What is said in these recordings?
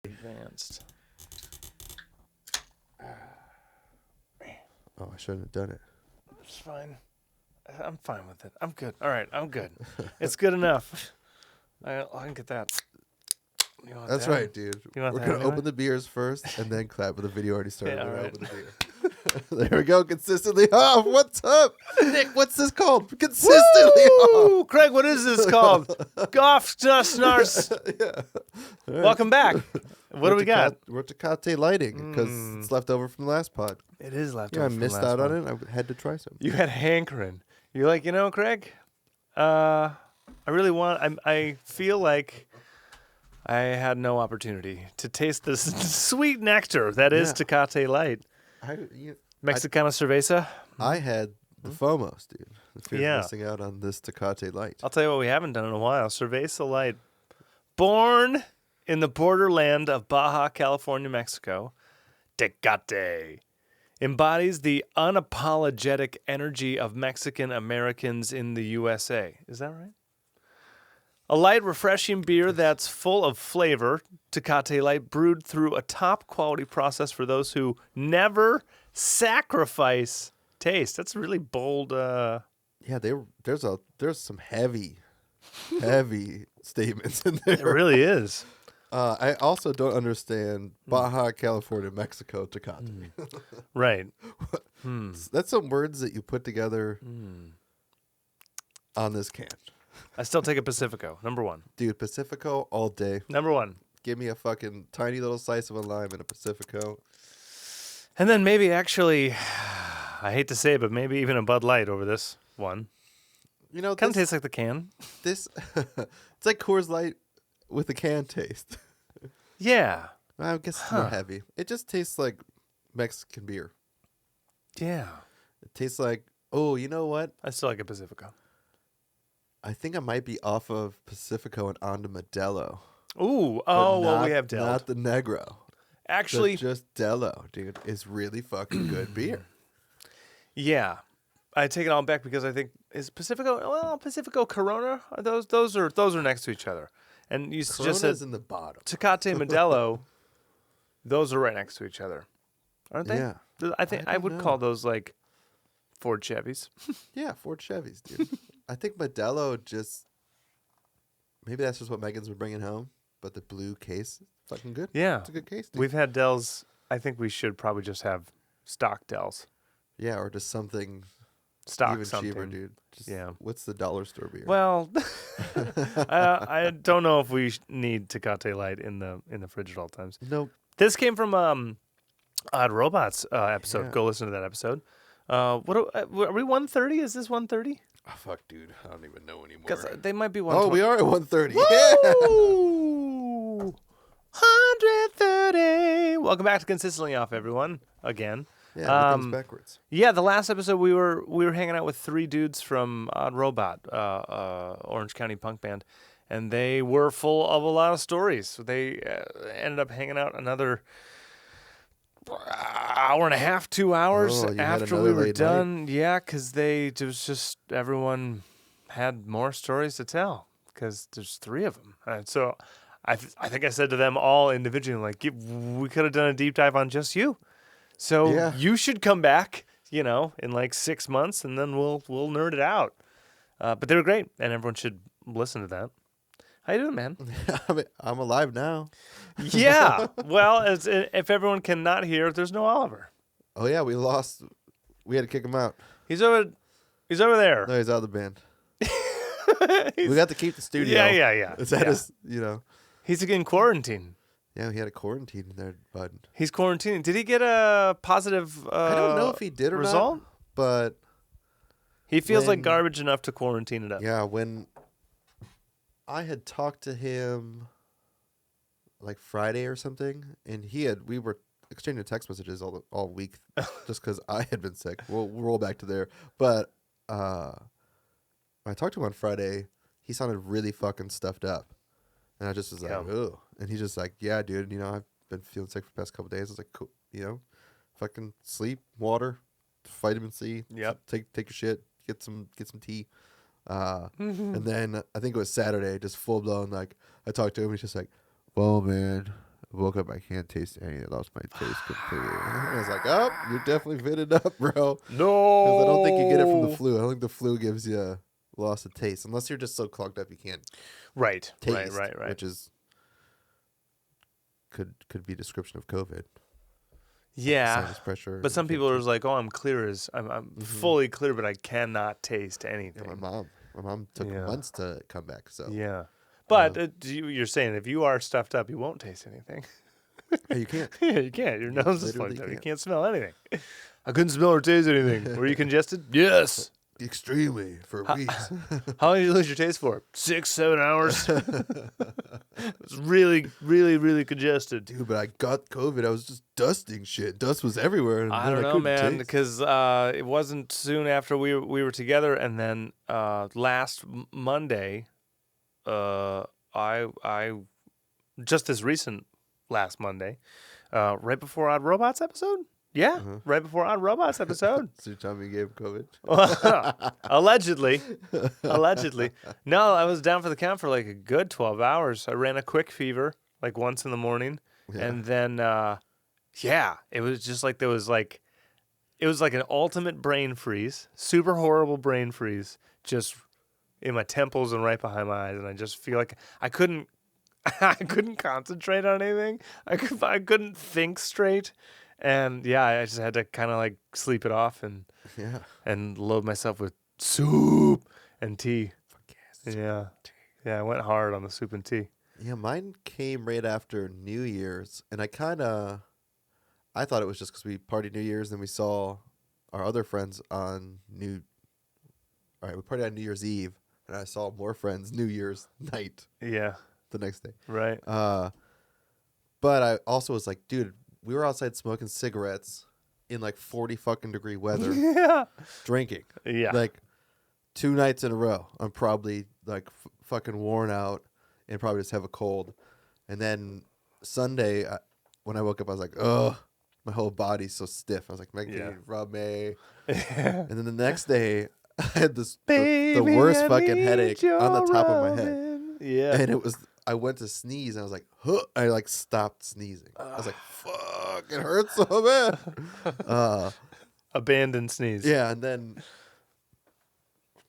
Advanced. Oh, I shouldn't have done it. It's fine. I'm fine with it. I'm good. All right, I'm good. It's good enough. I can get that. You want That's that? right, dude. You want We're that going to anyway? open the beers first and then clap, but the video already started. Yeah, We're all gonna right. open the beer. There we go. Consistently off. What's up? Nick, what's this called? Consistently off. Woo! Craig, what is this called? Golf Snars. Yeah. All right. Welcome back. What do we got? We're Tecate lighting because it's left over from the last pod. It is left Yeah, over I from missed last out one. on it. I had to try some. You had hankering. You're like, Craig, I really want. I feel like I had no opportunity to taste this sweet nectar that is Tecate Light. Mexicana Cerveza. I had the FOMOs, dude. The fear Yeah. of missing out on this Tecate Light. I'll tell you what we haven't done in a while. Cerveza Light. Born in the borderland of Baja California, Mexico, Tecate embodies the unapologetic energy of Mexican Americans in the USA. Is that right? A light, refreshing beer that's full of flavor. Tecate Light, brewed through a top-quality process for those who never sacrifice taste. That's really bold. Yeah, there's some heavy statements in It there. really is. I also don't understand Baja California, Mexico, Tecate. Right. That's some words that you put together on this can. I still take a Pacifico. Number one. Dude, Pacifico all day. Number one. Give me a fucking tiny little slice of a lime and a Pacifico. And then maybe actually, I hate to say it, but maybe even a Bud Light over this one. You know, Kind of tastes like the can. this it's like Coors Light with a can taste. Yeah. I guess it's more heavy. It just tastes like Mexican beer. Yeah. It tastes like, oh, you know what? I still like a Pacifico. I think I might be off of Pacifico and onto Modelo. Ooh. But Oh, well, we not- have Del. Not the Negro. Actually, Just Dello, dude, is really fucking good beer. yeah. I take it all back because I think is Pacifico. Well, Pacifico Corona. Are those are next to each other. And you just said Corona's in the bottom. Tecate Modelo. Those are right next to each other, aren't they? Yeah. I think I don't would know. call those like Ford Chevys. Yeah, Ford Chevys, dude. I think Modelo just, maybe that's just what Megan's been bringing home, but the blue case is fucking good. Yeah. It's a good case, dude. We've had Dells. I think we should probably just have stock Dells. Yeah, or just something Stock even something. cheaper, dude. Just, Yeah. What's the dollar store beer? Well, I don't know if we need Tecate Light in the fridge at all times. Nope. This came from Odd Robots episode. Yeah. Go listen to that episode. Are we 130? Is this 130? Oh, fuck, dude. I don't even know anymore. Because they might be Oh, 120. we are at 130. Yeah. Woo! 130. Welcome back to Consistently Off, everyone. Again. Yeah, everything's backwards. Yeah, the last episode we were hanging out with three dudes from Odd Robot, Orange County punk band, and they were full of a lot of stories. So they ended up hanging out another hour and a half, 2 hours Oh, you had after we another were late done. Yeah, because it was just everyone had more stories to tell because there's three of them. And so I think I said to them all individually, like, we could have done a deep dive on just you. So Yeah. you should come back, in like 6 months, and then we'll nerd it out. But they were great, and everyone should listen to that. How you doing, man? I'm alive now. Yeah. Well, if everyone cannot hear, there's no Oliver. Oh, yeah, we lost. We had to kick him out. He's over there. No, he's out of the band. We got to keep the studio. Yeah. Is that Yeah. his, He's in quarantine. Yeah, he had a quarantine in there, bud. He's quarantining. Did he get a positive I don't know if he did or result? not, but He feels like When- garbage enough to quarantine it up. yeah, when I had talked to him like Friday or something, and we were exchanging text messages all week just because I had been sick. We'll roll back to there. But when I talked to him on Friday, he sounded really fucking stuffed up. And I just was like, Yeah. ugh. And he's just like, yeah, dude, I've been feeling sick for the past couple days. I was like, cool, fucking sleep, water, vitamin C. Yep. Take your shit, get some tea. And then I think it was Saturday, just full blown, like, I talked to him, he's just like, well, man, woke up, I can't taste anything. I lost my taste completely. And I was like, oh, you're definitely fitted up, bro. No. Because I don't think you get it from the flu. I don't think the flu gives you a loss of taste. Unless you're just so clogged up you can't taste. Right. Which is could be a description of COVID. Yeah. Sinus pressure. But some people are just like, oh, I'm fully clear, but I cannot taste anything. Yeah, my mom took months to come back. So yeah. But you're saying if you are stuffed up, you won't taste anything. yeah, you can't. Yeah, you can't. Your nose is literally plugged up. You can't. can't smell anything. I couldn't smell or taste anything. Were you congested? Yes. Extremely for weeks. How long did you lose your taste for? 6-7 hours. It was really, really, really congested. Dude, but I got COVID. I was just dusting shit. Dust was everywhere. And I don't know, man, because it wasn't soon after we were together, and then last Monday, I just this recent last Monday, right before Odd Robots episode. Yeah, right before Odd Robots episode. So you told me you gave COVID? Allegedly. No, I was down for the count for like a good 12 hours. I ran a quick fever like once in the morning. Yeah. And then, it was just like it was like an ultimate brain freeze, super horrible brain freeze, just in my temples and right behind my eyes. And I just feel like I couldn't concentrate on anything. I couldn't think straight. And yeah, I just had to kind of like sleep it off and load myself with soup and tea. Yeah, I went hard on the soup and tea. Yeah, mine came right after New Year's, and I thought it was just because we partied New Year's, and we saw our other friends on we partied on New Year's Eve, and I saw more friends New Year's night. Yeah, the next day. Right. But I also was like, dude, we were outside smoking cigarettes in like 40 fucking degree weather. Yeah. Drinking. Yeah. Like 2 nights in a row. I'm probably like fucking worn out and probably just have a cold. And then Sunday, when I woke up, I was like, ugh, my whole body's so stiff. I was like, Meg, can you rub me? And then the next day, I had the worst fucking headache on the top of my head. Yeah. And I went to sneeze, and I was like, huh. I like stopped sneezing. I was like, fuck, it hurts so bad. Abandoned sneeze. Yeah, and then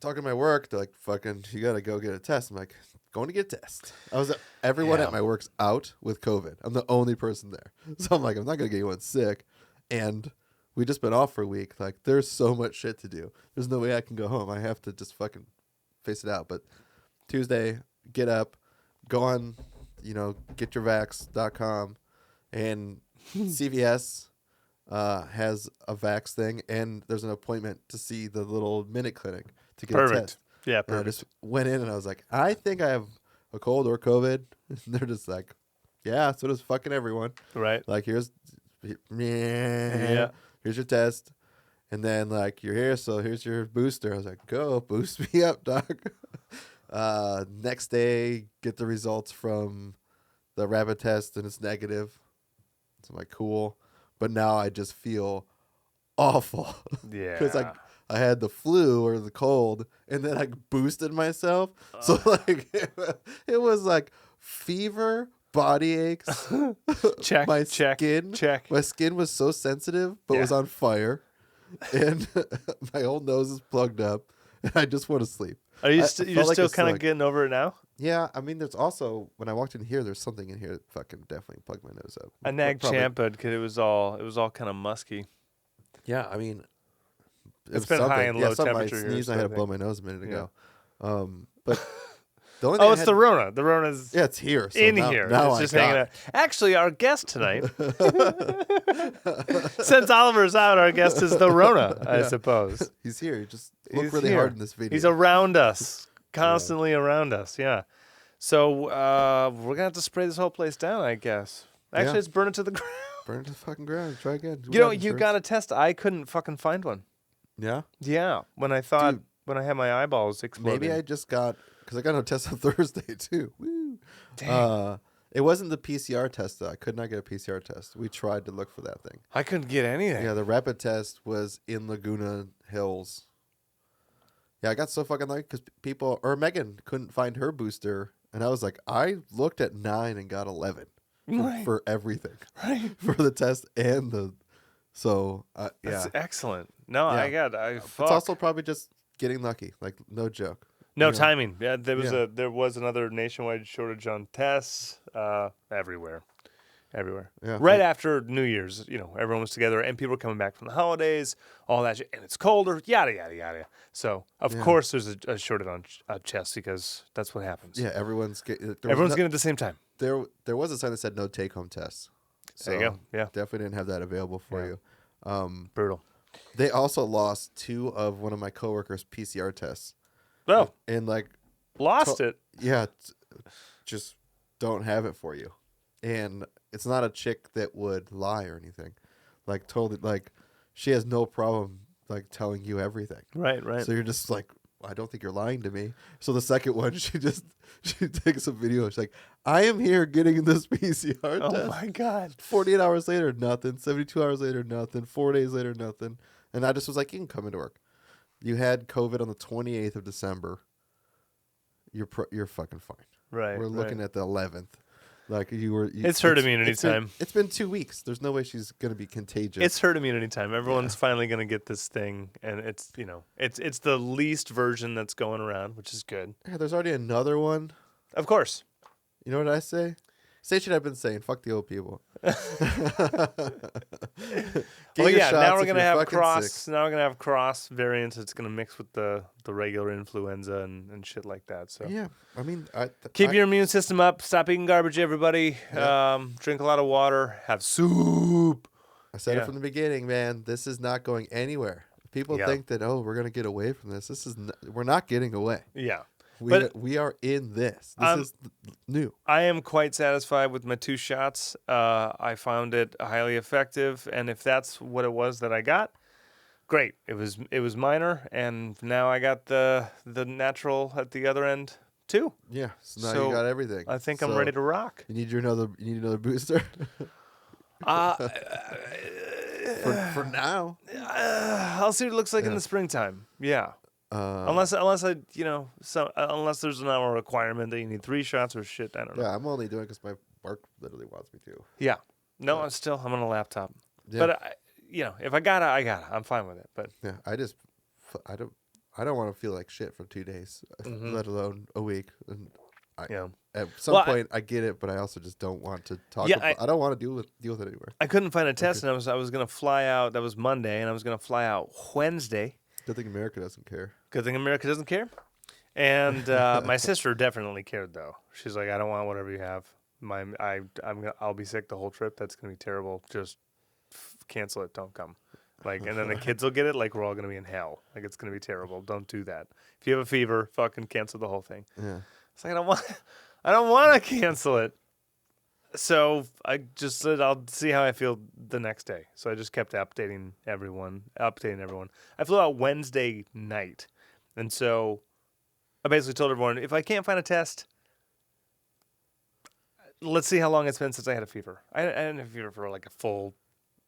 talking to my work, they're like, fucking, you got to go get a test. I'm like, going to get a test. Everyone at my work's out with COVID. I'm the only person there. So I'm like, I'm not going to get anyone sick. And we just been off for a week. Like, there's so much shit to do. There's no way I can go home. I have to just fucking face it out. But Tuesday, get up, go on, getyourvax.com, and CVS has a vax thing, and there's an appointment to see the little minute clinic to get a test. Yeah, perfect. And I just went in, and I was like, I think I have a cold or COVID. And they're just like, yeah, so does fucking everyone. Right. Like, here's your test. And then, like, you're here, so here's your booster. I was like, go, boost me up, doc. Next day, get the results from the rapid test, and it's negative. So I'm like, cool. But now I just feel awful. Yeah. Because I had the flu or the cold, and then I boosted myself. So, like, it was like fever, body aches. Check. My check. skin. Check. My skin was so sensitive, but was on fire. And my whole nose is plugged up. And I just want to sleep. Are you you're still kind of getting over it now? Yeah, I mean, there's also, when I walked in here, there's something in here that fucking definitely plugged my nose up. I nagged Champa because it was all kind of musky. Yeah, I mean, it's been high and low temperature. I sneezed, I had to blow my nose a minute ago. But the only thing it's the Rona. The Rona's it's here. So in now, here. Now it's just hanging out. Actually, our guest tonight, since Oliver's out, our guest is the Rona, I suppose. He's here. Just look really hard in this video. He's around us, constantly around us. Yeah. So we're gonna have to spray this whole place down, I guess. Actually, let's burn it to the ground. Burn it to the fucking ground. Try again. You got a test. I couldn't fucking find one. Yeah. Yeah. When I had my eyeballs exploding. Maybe I just got. Because I got no test on Thursday, too. Woo. Dang. It wasn't the PCR test, though. I could not get a PCR test. We tried to look for that thing. I couldn't get anything. Yeah, the rapid test was in Laguna Hills. Yeah, I got so fucking lucky because Megan couldn't find her booster. And I was like, I looked at 9 and got 11. Right. for everything, Right. for the test and the. So yeah, That's excellent. No, Yeah. fuck. It's also probably just getting lucky. Like no joke. No You know? timing. Yeah, Yeah. there was another nationwide shortage on tests. Everywhere. Yeah. Right after New Year's, everyone was together and people were coming back from the holidays, all that shit, and it's colder, yada yada yada. So of Yeah. course there's a shortage on tests because that's what happens. Yeah. Everyone's getting. Everyone's getting it at the same time. There was a sign that said no take-home tests. So There you go. Yeah. definitely didn't have that available for you. Brutal. They also lost 2 of one of my coworkers' PCR tests. Oh, And like, lost it. yeah, just don't have it for you. And it's not a chick that would lie or anything. Like totally, like she has no problem like telling you everything. Right. So you're just like, I don't think you're lying to me. So the second one, she takes a video. She's like, I am here getting this PCR Oh test. my God. 48 hours later, nothing. 72 hours later, nothing. 4 days later, nothing. And I just was like, you can come into work. You had COVID on the 28th of December. You're fucking fine. Right. We're looking at the 11th. Like you were. It's herd immunity time. It's been 2 weeks. There's no way she's gonna be contagious. It's herd immunity time. Everyone's finally gonna get this thing, and it's it's the least version that's going around, which is good. Yeah, there's already another one. Of course. You know what I say? Say shit I've been saying. Fuck the old people. Well, yeah. Now we're gonna have cross. Now we're gonna have cross variants. It's gonna mix with the regular influenza and shit like that. So Yeah, I mean, keep your immune system up. Stop eating garbage, everybody. Yeah. Drink a lot of water. Have soup. I said Yeah. it from the beginning, man. This is not going anywhere. People Yeah. think that we're gonna get away from this. We're not getting away. Yeah. We are in this. This is new. I am quite satisfied with my 2 shots. I found it highly effective, and if that's what it was that I got, great. It was minor, and now I got the natural at the other end too. Yeah. So now So, you got everything. I think I'm ready to rock. You need another booster for now. I'll see what it looks like in the springtime. Yeah. Unless unless there's now a requirement that you need 3 shots or shit. I don't know. Yeah, I'm only doing it because my work literally wants me to. Yeah. No, I'm on a laptop. Yeah. But if I gotta, I gotta. I'm fine with it. But Yeah, I don't want to feel like shit for 2 days, let alone a week. And at some point, I get it, but I also just don't want to talk. Yeah, I don't want to deal with it anymore. I couldn't find a test, and I was gonna fly out. That was Monday, and I was gonna fly out Wednesday. Good thing America doesn't care. Good thing America doesn't care. And my sister definitely cared, though. She's like, I don't want whatever you have. I'll be sick the whole trip. That's gonna be terrible. Just cancel it. Don't come. Like, and then the kids will get it. Like, we're all gonna be in hell. Like, it's gonna be terrible. Don't do that. If you have a fever, fucking cancel the whole thing. Yeah. It's like I don't want to cancel it. So I just said I'll see how I feel the next day. So I just kept updating everyone. I flew out Wednesday night, and so I basically told everyone, if I can't find a test, let's see how long it's been since I had a fever. I didn't have a fever for like a full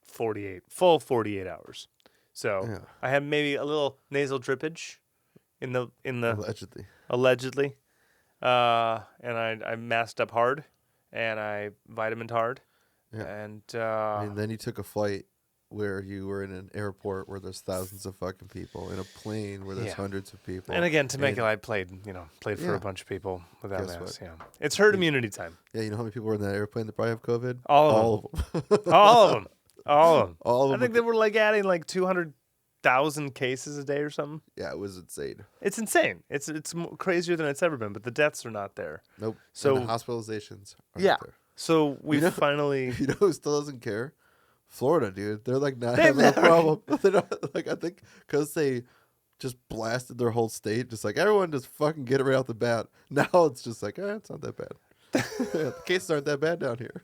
48 hours. So I had maybe a little nasal drippage in the allegedly, and I masked up hard. And I vitamined hard. Yeah. And and then you took a flight where you were in an airport where there's thousands of fucking people, in a plane where there's hundreds of people. And again, Temecula, I played for a bunch of people without masks. Yeah. It's herd immunity time. Yeah, you know how many people were in that airplane that probably have COVID? All of them. All of them. I think they were like adding like 200,000 cases a day or something. Yeah, it was insane. It's insane. It's crazier than it's ever been, but the deaths are not there. Nope. So and the hospitalizations are yeah. not there. So we finally. You know who still doesn't care? Florida, dude. They're like not having a problem. They don't, like, I think because they just blasted their whole state, just like everyone just fucking get it right off the bat. Now it's just like, it's not that bad. The cases aren't that bad down here.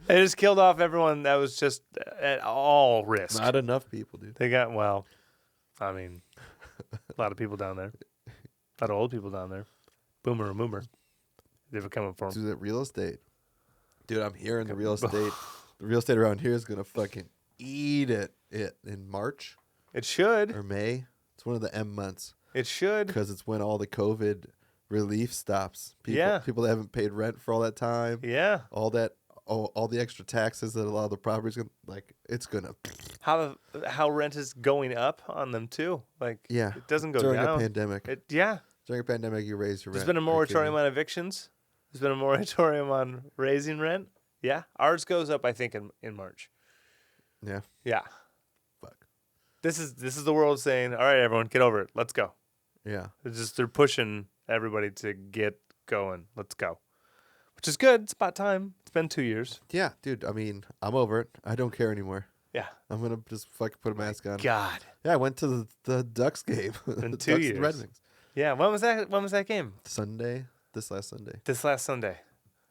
They just killed off everyone that was just at all risk. Not enough people, dude. They got, a lot of people down there. A lot of old people down there. Boomer and boomer. They were coming for them. Dude, that real estate. Dude, I'm hearing the real estate. The real estate around here is going to fucking eat it in March. It should. Or May. It's one of the M months. It should. Because it's when all the COVID relief stops. People that haven't paid rent for all that time. Yeah. All that all the extra taxes that a lot of the properties it's gonna. How rent is going up on them too. Like Yeah, it doesn't go during down. a pandemic. During a pandemic, you raise your There's rent. been a Are you kidding moratorium me? on evictions. There's been a moratorium on raising rent. Yeah, ours goes up. I think in March. Yeah. Yeah, Fuck. this is the world saying, all right, everyone, get over it. Let's go. Yeah. They're pushing everybody to get going. Let's go, which is good. It's about time. It's been 2 years. Yeah, dude. I mean, I'm over it. I don't care anymore. Yeah. I'm gonna just fucking put a mask on. God. Yeah, I went to the Ducks game. In The 2 Ducks years. and Red Wings. Yeah. When was that? When was that game? This last Sunday. This last Sunday.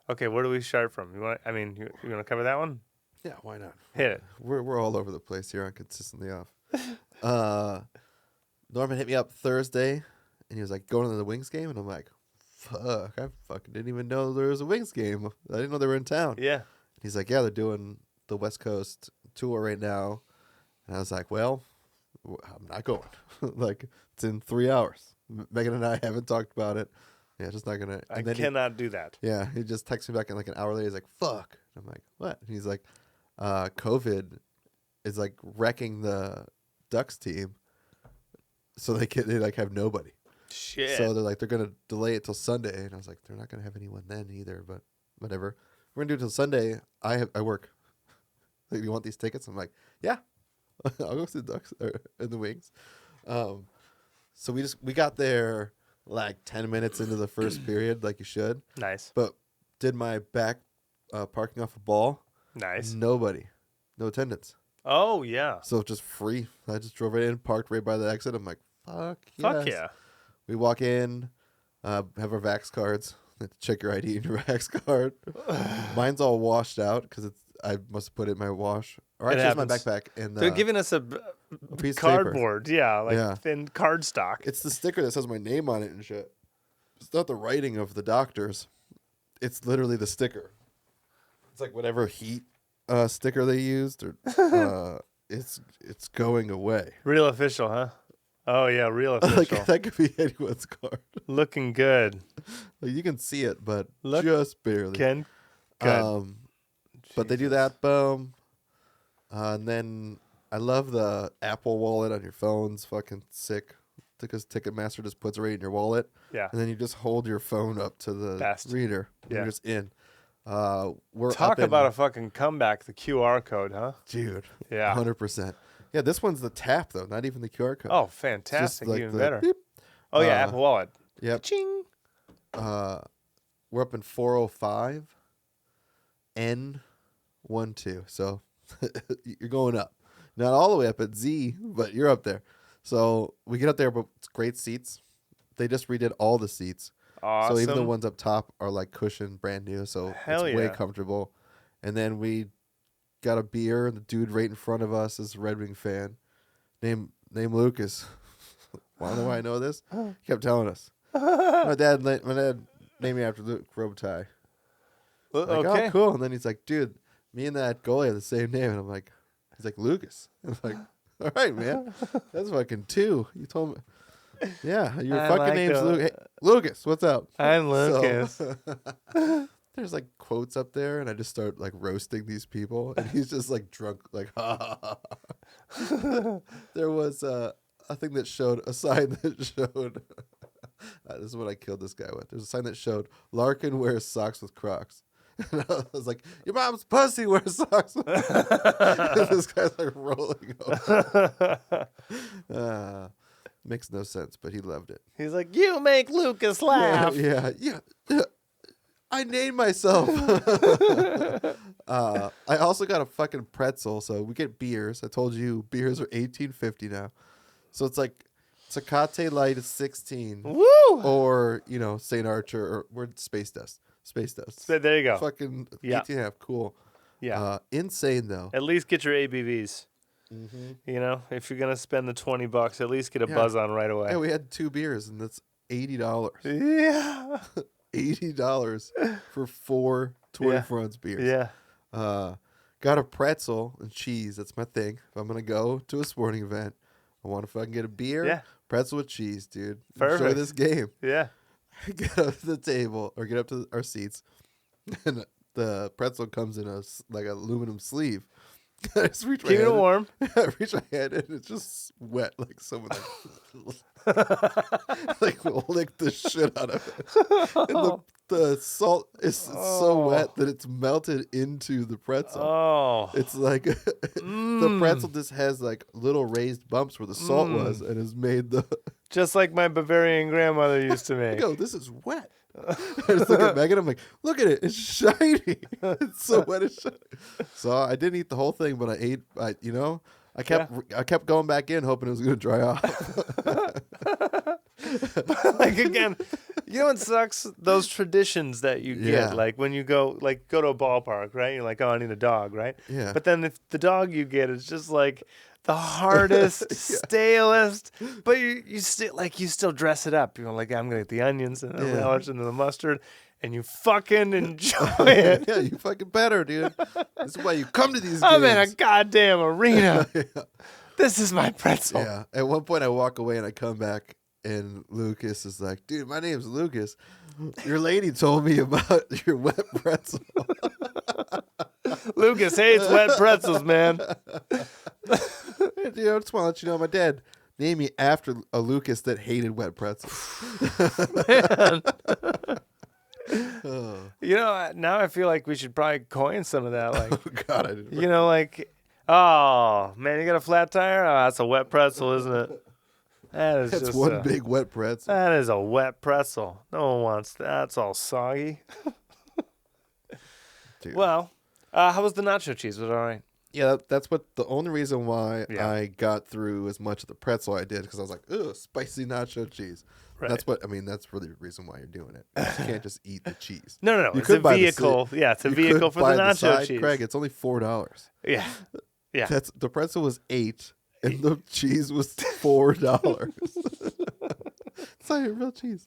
Okay. Where do we start from? You want? You want to cover that one? Yeah, why not? Hit it. We're all over the place here on Consistently Off. Norman hit me up Thursday, and he was like, going to the Wings game? And I'm like, fuck, I fucking didn't even know there was a Wings game. I didn't know they were in town. Yeah. He's like, yeah, they're doing the West Coast tour right now. And I was like, well, I'm not going. Like, it's in 3 hours. Megan and I haven't talked about it. Yeah, just not going to. I cannot do that. Yeah, he just texted me back in like an hour later. He's like, fuck. And I'm like, what? And he's like, COVID is like wrecking the Ducks team. So they have nobody. Shit. So they're going to delay it till Sunday. And I was like, they're not going to have anyone then either, but whatever. We're going to do it till Sunday. I work. Like, you want these tickets? I'm like, yeah. I'll go see the Ducks and the Wings. So we got there like 10 minutes into the first period, like you should. Nice. But did my back parking off a ball. Nice. Nobody. No attendance. Oh, yeah. So just free. I just drove right in, parked right by the exit. I'm like, fuck Fuck yes. yeah. We walk in, have our Vax cards. Check your ID and your Vax card. Mine's all washed out because I must have put it in my wash. Or actually, it's my backpack. And they're giving us a piece of cardboard. Yeah, like Yeah. thin card stock. It's the sticker that says my name on it and shit. It's not the writing of the doctors. It's literally the sticker. It's like whatever heat sticker they used, or it's going away. Real official, huh? Oh, yeah, real official. Like that could be anyone's card. Looking good. Like, you can see it, but Look, just barely. Good. But they do that, boom. And then I love the Apple Wallet on your phone's fucking sick. Because Ticketmaster just puts it right in your wallet. Yeah. And then you just hold your phone up to the Best. reader. And Yeah. You're just in. We're Talk up in, about a fucking comeback, the QR code, huh? dude. Yeah. 100%. Yeah, this one's the tap though, not even the QR code. Oh, fantastic. like Even the better. beep. Oh, yeah, Apple Wallet. Yep. Ching. We're up in 405 N12. So you're going up. Not all the way up at Z, but you're up there. So we get up there, but it's great seats. They just redid all the seats. Awesome. So even the ones up top are like cushioned, brand new. So Hell it's way yeah. comfortable. And then we got a beer, and the dude right in front of us is a Red Wing fan. Name Lucas. Wanna know why I know this? He kept telling us. My dad named me after Luke Robitaille. Like, Okay. oh, cool. And then he's like, dude, me and that goalie have the same name. And I'm like, he's like, Lucas. And I'm like, all right, man. That's fucking 2. You told me. Yeah, your I fucking like name's the- Lucas. Hey, Lucas, what's up? I'm Lucas. So, there's like quotes up there, and I just start like roasting these people. And he's just like drunk, like, ha ha ha. There was a thing that showed, a sign that showed, this is what I killed this guy with. There's a sign that showed Larkin wears socks with Crocs. And I was like, your mom's pussy wears socks with Crocs. This guy's like rolling over. Makes no sense, but he loved it. He's like, you make Lucas laugh. Yeah. I named myself. I also got a fucking pretzel, so we get beers. I told you beers are $18.50 now. So it's like Tecate Light is $16. Woo! Or, St. Archer, or we're Space Dust. So there you go. Fucking Yeah. 18.5, cool. Yeah. Insane though. At least get your ABVs. Mm-hmm. If you're gonna spend the $20, at least get a buzz on right away. Yeah, we had 2 beers, and that's $80. Yeah. $80 for 4 24-ounce beers. Yeah. Got a pretzel and cheese. That's my thing. If I'm gonna go to a sporting event, I want to fucking get a beer, Yeah. pretzel with cheese, dude. Perfect. Enjoy this game. Yeah. Get up to the table or get up to our seats, and the pretzel comes in like an aluminum sleeve. I just reach my Keeping it hand. warm. I reach my hand and it's just wet, like someone like licked the shit out of it. And the salt is so wet that it's melted into the pretzel. Oh. It's like the pretzel just has like little raised bumps where the salt was, and has made the. Just like my Bavarian grandmother used to I make. go, this is wet. I just look at Megan. I'm like, look at it. It's shiny. It's so wet. It's shiny. So I didn't eat the whole thing, but I ate. I kept going back in, hoping it was going to dry off. Like again, you know what sucks? Those traditions that you get, Yeah. like when you go to a ballpark, right? You're like, oh, I need a dog, right? Yeah. But then if the dog you get is just like the hardest, stalest, but you still dress it up. You're like, I'm gonna get the onions and the relish and the mustard, and you fucking enjoy it. Yeah, you fucking better, dude. This is why you come to these games. I'm in a goddamn arena. This is my pretzel. Yeah. At one point, I walk away and I come back, and Lucas is like, dude, my name's Lucas. Your lady told me about your wet pretzel. Lucas hates wet pretzels, man. I just want to let you know my dad named me after a Lucas that hated wet pretzels. Man. You know, now I feel like we should probably coin some of that. Like, Oh, God, I didn't. you know, like, oh, man, you got a flat tire? Oh, that's a wet pretzel, isn't it? That's That's just one big wet pretzel. That is a wet pretzel. No one wants that. That's all soggy. Dude. Well, how was the nacho cheese? Was it all right? Yeah, that's what the only reason why Yeah. I got through as much of the pretzel I did, because I was like, ugh, spicy nacho cheese. Right. That's really the reason why you're doing it. You just can't just eat the cheese. No. You It's a could buy the vehicle. Yeah, it's a You vehicle could for buy the nacho side, cheese. Craig, it's only $4. Yeah. Yeah. That's the pretzel was $8 and the cheese was $4. It's not even real cheese.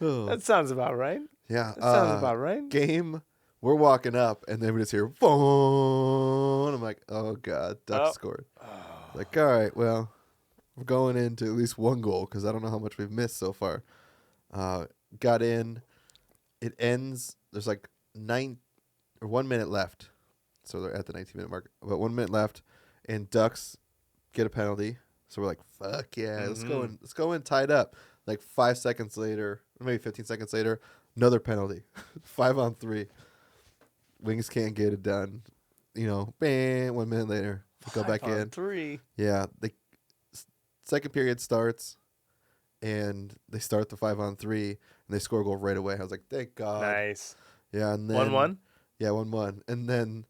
Oh. That sounds about right. Yeah. That sounds about right. Game, we're walking up and then we just hear boom. I'm like, oh God, Ducks scored. Like, all right, well, we're going into at least one goal because I don't know how much we've missed so far. Got in. It ends. There's like 1 minute left. So they're at the 19-minute mark. But 1 minute left, and Ducks get a penalty. So we're like, fuck yeah, let's go in tied up. Like 5 seconds later, or maybe 15 seconds later, another penalty. 5-on-3. Wings can't get it done. Bam, 1 minute later, we go back in. 5-on-3. Yeah, the second period starts, and they start the 5-on-3, and they score a goal right away. I was like, thank God. Nice. Yeah, and then 1-1? Yeah, 1-1. And then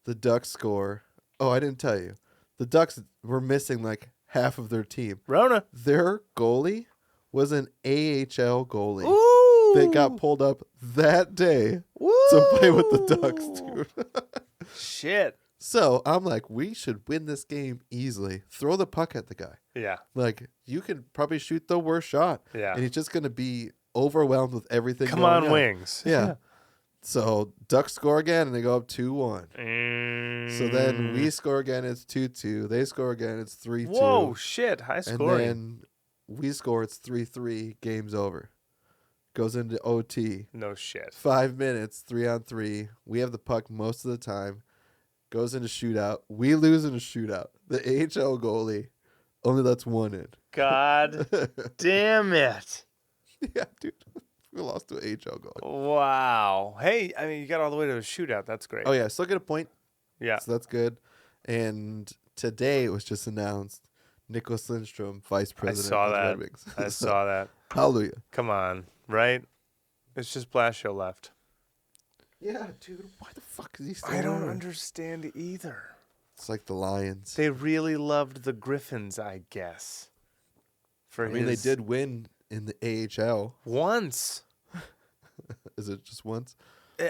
the Ducks score. Oh, I didn't tell you. The Ducks were missing like half of their team. Rona. Their goalie was an AHL goalie. Ooh. They got pulled up that day Woo. to play with the Ducks, dude. Shit. So I'm like, we should win this game easily. Throw the puck at the guy. Yeah. Like, you can probably shoot the worst shot. Yeah. And he's just going to be overwhelmed with everything Come going on, Wings. Yeah. So Ducks score again, and they go up 2-1. So then we score again, it's 2-2. They score again, it's 3-2. Whoa, shit. High scoring. And then we score, it's 3-3. Game's over. Goes into OT. No shit. 5 minutes, 3-on-3. We have the puck most of the time. Goes into shootout. We lose in a shootout. The AHL goalie only lets one in. God damn it. Yeah, dude. We lost to an AHL goalie. Wow. Hey, I mean, you got all the way to a shootout. That's great. Oh, yeah. Still get a point. Yeah. So that's good. And today it was just announced Nicolas Lidstrom, Vice President saw of the that. Red Wings. I saw that. Hallelujah. Come on, right? It's just Blasio left. Yeah, dude. Why the fuck is he still I don't there? understand either. It's like the Lions. They really loved the Griffins, I guess. They did win in the AHL. Once. Is it just once?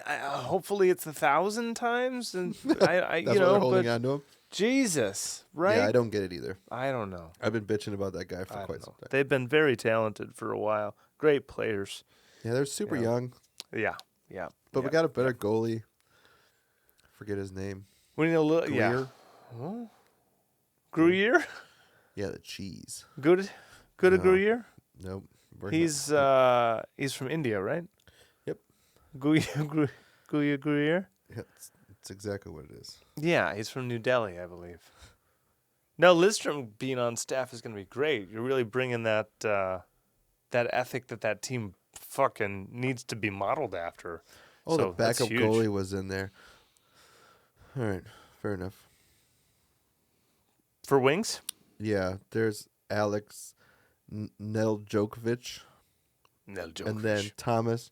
Hopefully it's 1,000 times, and That's why they're holding on to him. Jesus, right? Yeah, I don't get it either. I don't know. I've been bitching about that guy for I quite don't some know. time. They've been very talented for a while. Great players. Yeah, they're super Yeah. young, Yeah, yeah. but yeah. we got a better goalie. Forget his name. We need a little. Yeah. Greer? Huh? Gruyere? Yeah, the cheese. Good No. Gruyere? Nope. He's from India, right? Yep. Gruyere. Guya Greer. Yeah, it's exactly what it is. Yeah, he's from New Delhi, I believe. No, Lidstrom being on staff is going to be great. You're really bringing that ethic that team fucking needs to be modeled after. Oh, so the backup that's huge. goalie was in there. All right, fair enough. For wings? Yeah, there's Alex Nedeljkovic. And then Thomas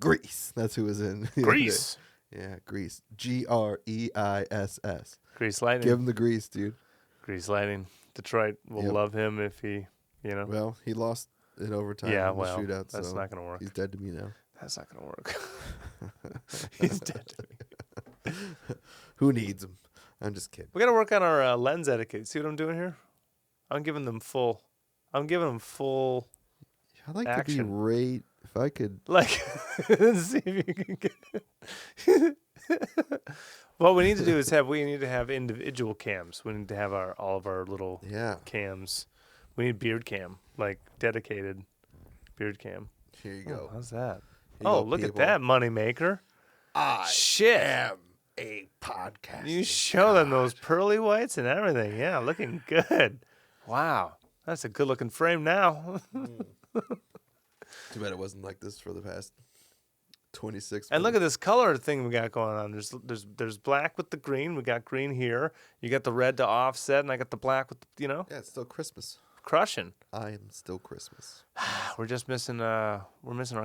Grease. That's who was in. Grease. Yeah, Grease. Greiss. Grease Lightning. Give him the grease, dude. Grease Lightning. Detroit will love him if he, Well, he lost in overtime yeah, in the shootout, that's so not going to work. he's dead to me now. That's not going to work. He's dead to me. Who needs him? I'm just kidding. We got to work on our lens etiquette. See what I'm doing here? I'm giving them full I'd like action. to be right if I could. Like, see if you can get it. What we need to do is we need to have individual cams. We need to have all of our little cams. We need beard cam, like dedicated beard cam. Here you go. How's that? Here you go, look people. at that moneymaker. I am a podcast. You show them those pearly whites and everything. Yeah, looking good. Wow. That's a good looking frame now. Too bad it wasn't like this for the past 26 And look minutes. at this color thing we got going on. There's black with the green. We got green here. You got the red to offset, and I got the black with Yeah, it's still Christmas. crushing. I am still Christmas. We're just missing our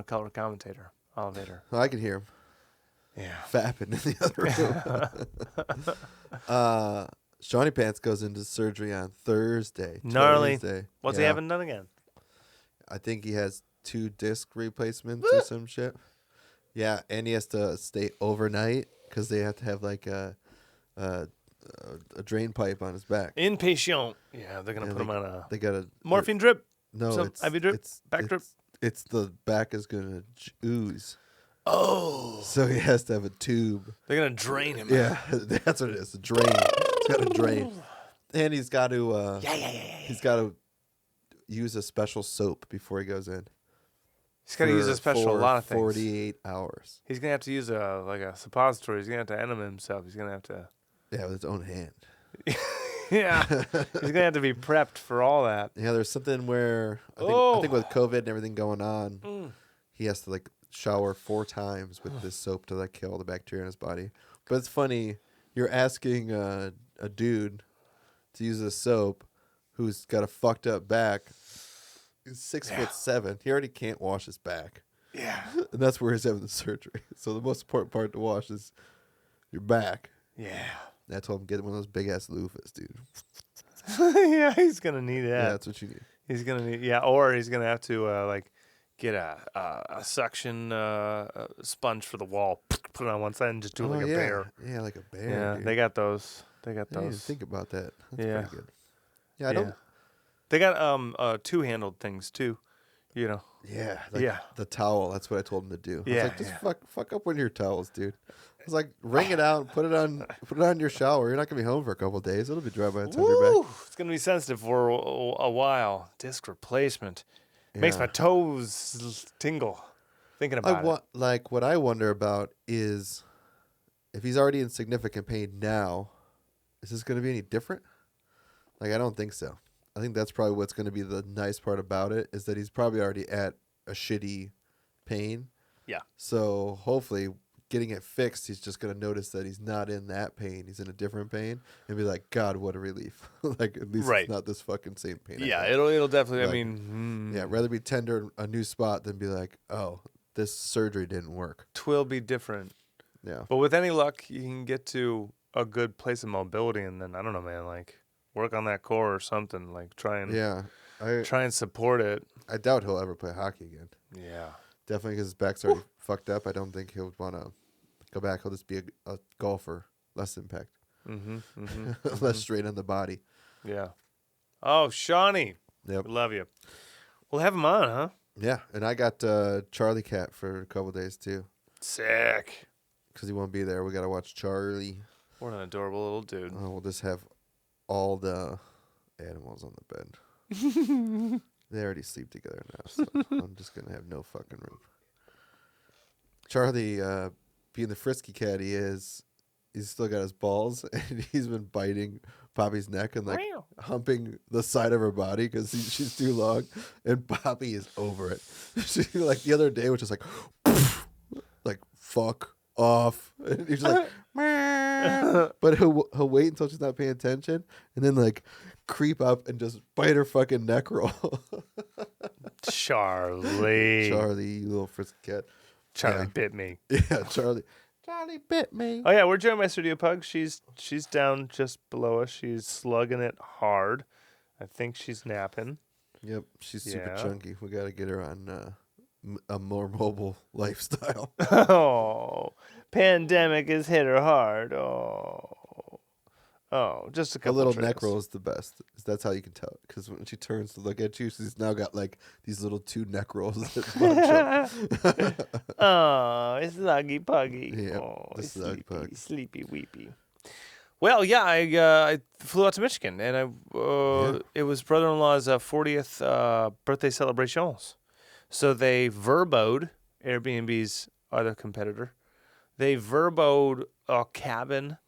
color commentator, Olivator. Oh, I can hear him Yeah. fapping in the other room. Shawnee Pants goes into surgery on Thursday. Gnarly. Thursday. What's he having done again? I think he has 2 disc replacements or some shit. Yeah, and he has to stay overnight because they have to have like a drain pipe on his back. Inpatient. Yeah, they're gonna put him on a They got a morphine drip. No, Some it's IV drip? It's, Back drip? It's the back is gonna ooze, Oh, so he has to have a tube. they're gonna drain him. Yeah, that's what it is. A drain. He's got a drain, and he's got to. He's got to use a special soap before he goes in. He's got to use a special a lot of things. 48 hours. He's gonna have to use a suppository. He's gonna have to enema himself. He's gonna have to. Yeah, with his own hand. Yeah, he's gonna have to be prepped for all that. Yeah, there's something where I think with COVID and everything going on, he has to like shower 4 times with this soap to like kill all the bacteria in his body. But it's funny, you're asking a dude to use a soap who's got a fucked up back. He's 6'7". He already can't wash his back. Yeah, And that's where he's having the surgery. So the most important part to wash is your back. yeah, And I told him get one of those big ass loofahs, dude. yeah. He's gonna need that. Yeah, that's what you need. He's gonna need or he's gonna have to like get a suction sponge for the wall, put it on one side, and just do it like a bear. Yeah, like a bear. Yeah, dude. they got those. They got I didn't even those. think about that. That's Yeah. pretty good. Yeah, I don't. They got 2-handled things too. You know. Yeah, the towel. That's what I told him to do. I was like, just fuck up one of your towels, dude. I was like, wring it out, and put it on your shower. You're not gonna be home for a couple of days. It'll be dry by the time you're back. It's gonna be sensitive for a while. Disc replacement makes my toes tingle thinking about it. What I wonder about is if he's already in significant pain now, is this gonna be any different? Like, I don't think so. I think that's probably what's going to be the nice part about it is that he's probably already at a shitty pain. Yeah. So hopefully getting it fixed, he's just going to notice that he's not in that pain. He's in a different pain and be like, God, what a relief. Like, at least it's not this fucking same pain. Yeah, it'll definitely, Like, I mean. Yeah, rather be tender a new spot than be like, oh, this surgery didn't work. Twill be different. Yeah. But with any luck, you can get to a good place of mobility and then, I don't know, man, like, work on that core or something. Like, try and support it. I doubt he'll ever play hockey again. Yeah. Definitely because his back's already fucked up. I don't think he'll want to go back. He'll just be a golfer. Less impact. Less strain on the body. Yeah. Oh, Shawnee. Yep. We love you. We'll have him on, huh? Yeah, and I got Charlie Cat for a couple days too. Sick. Because he won't be there. We got to watch Charlie. What an adorable little dude. We'll just have all the animals on the bed. They already sleep together now, so I'm just going to have no fucking room. Charlie being the frisky cat he is, he's still got his balls, and he's been biting Poppy's neck and like humping the side of her body because she's too long, and Poppy is over it. She, like the other day, was just like fuck off, and he's just like, "Meow." But he'll wait until she's not paying attention, and then like creep up and just bite her fucking neck roll. Charlie, you little frisky cat. Charlie bit me. Yeah, Charlie bit me. Oh yeah, we're joined by Studio Pug. She's down just below us. She's slugging it hard. I think she's napping. Yep, she's super chunky. We got to get her on a more mobile lifestyle. Oh, pandemic has hit her hard. Just a couple. A little trails. neck roll is the best. That's how you can tell. Because when she turns to look at you, she's now got like these little 2 neck rolls that bunch up. Oh, it's Sluggy Puggy. Yeah, oh, the it's Slug Pug. Sleepy Weepy. Well, yeah, I flew out to Michigan, and it was brother-in-law's 40th birthday celebrations. So they verboed, Airbnb's other competitor, they verboed a cabin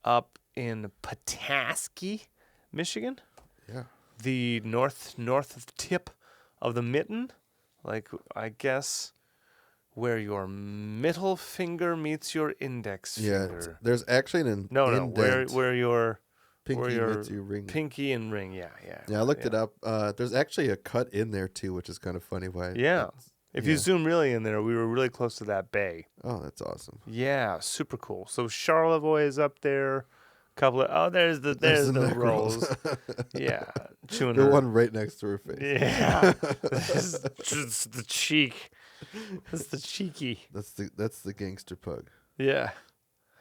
up in Petosky, Michigan. Yeah. The north tip of the mitten, like I guess where your middle finger meets your index finger. There's actually an indent. Where your pinky meets your ring. Pinky and ring, yeah. Yeah, I looked it up. There's actually a cut in there too, which is kind of funny. Why? Yeah. If you zoom really in there, we were really close to that bay. Oh, that's awesome. Yeah, super cool. So Charlevoix is up there. There's the rolls. Yeah, chewing the her. one right next to her face. Yeah, it's the cheek. That's the cheeky. That's the gangster pug. Yeah.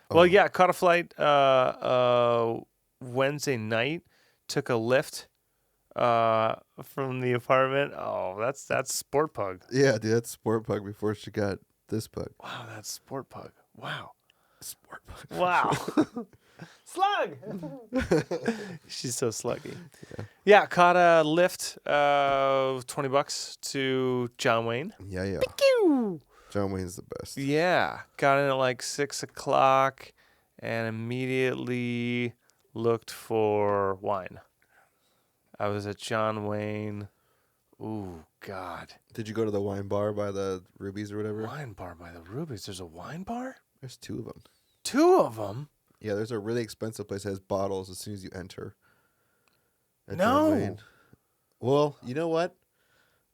Well, yeah, caught a flight Wednesday night. Took a lift from the apartment. Oh, that's Sport Pug. Yeah, dude, that's Sport Pug before she got this pug. Wow, that's Sport Pug. Wow. Sport Pug. Wow. Slug. She's so sluggy. Yeah, caught a lift, $20 to John Wayne. Yeah. Pew! John Wayne's the best. Yeah, got in at like 6:00 and immediately looked for wine. I was at John Wayne. Ooh, God. Did you go to the wine bar by the Rubies or whatever? Wine bar by the Rubies. There's a wine bar? There's 2 of them. 2 of them? Yeah, there's a really expensive place that has bottles as soon as you enter. At No. John Wayne. Well, you know what?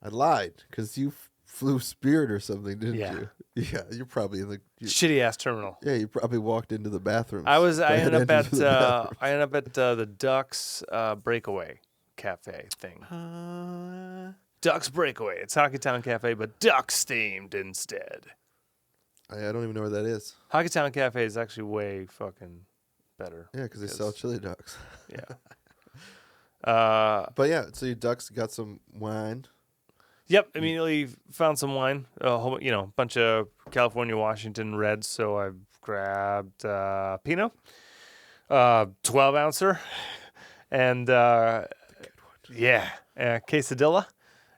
I lied because you flew Spirit or something, didn't you? Yeah, you're probably in the shitty ass terminal. Yeah, you probably walked into the bathroom. I ended up at the Ducks Breakaway Cafe thing. Ducks Breakaway. It's Hockeytown Cafe, but Ducks themed instead. I don't even know where that is. Hockeytown Cafe is actually way fucking better. Yeah, because they sell chili dogs. Yeah. But yeah, so your Ducks got some wine. Yep, immediately found some wine. A whole, bunch of California, Washington reds. So I grabbed Pinot, 12-ouncer, and quesadilla.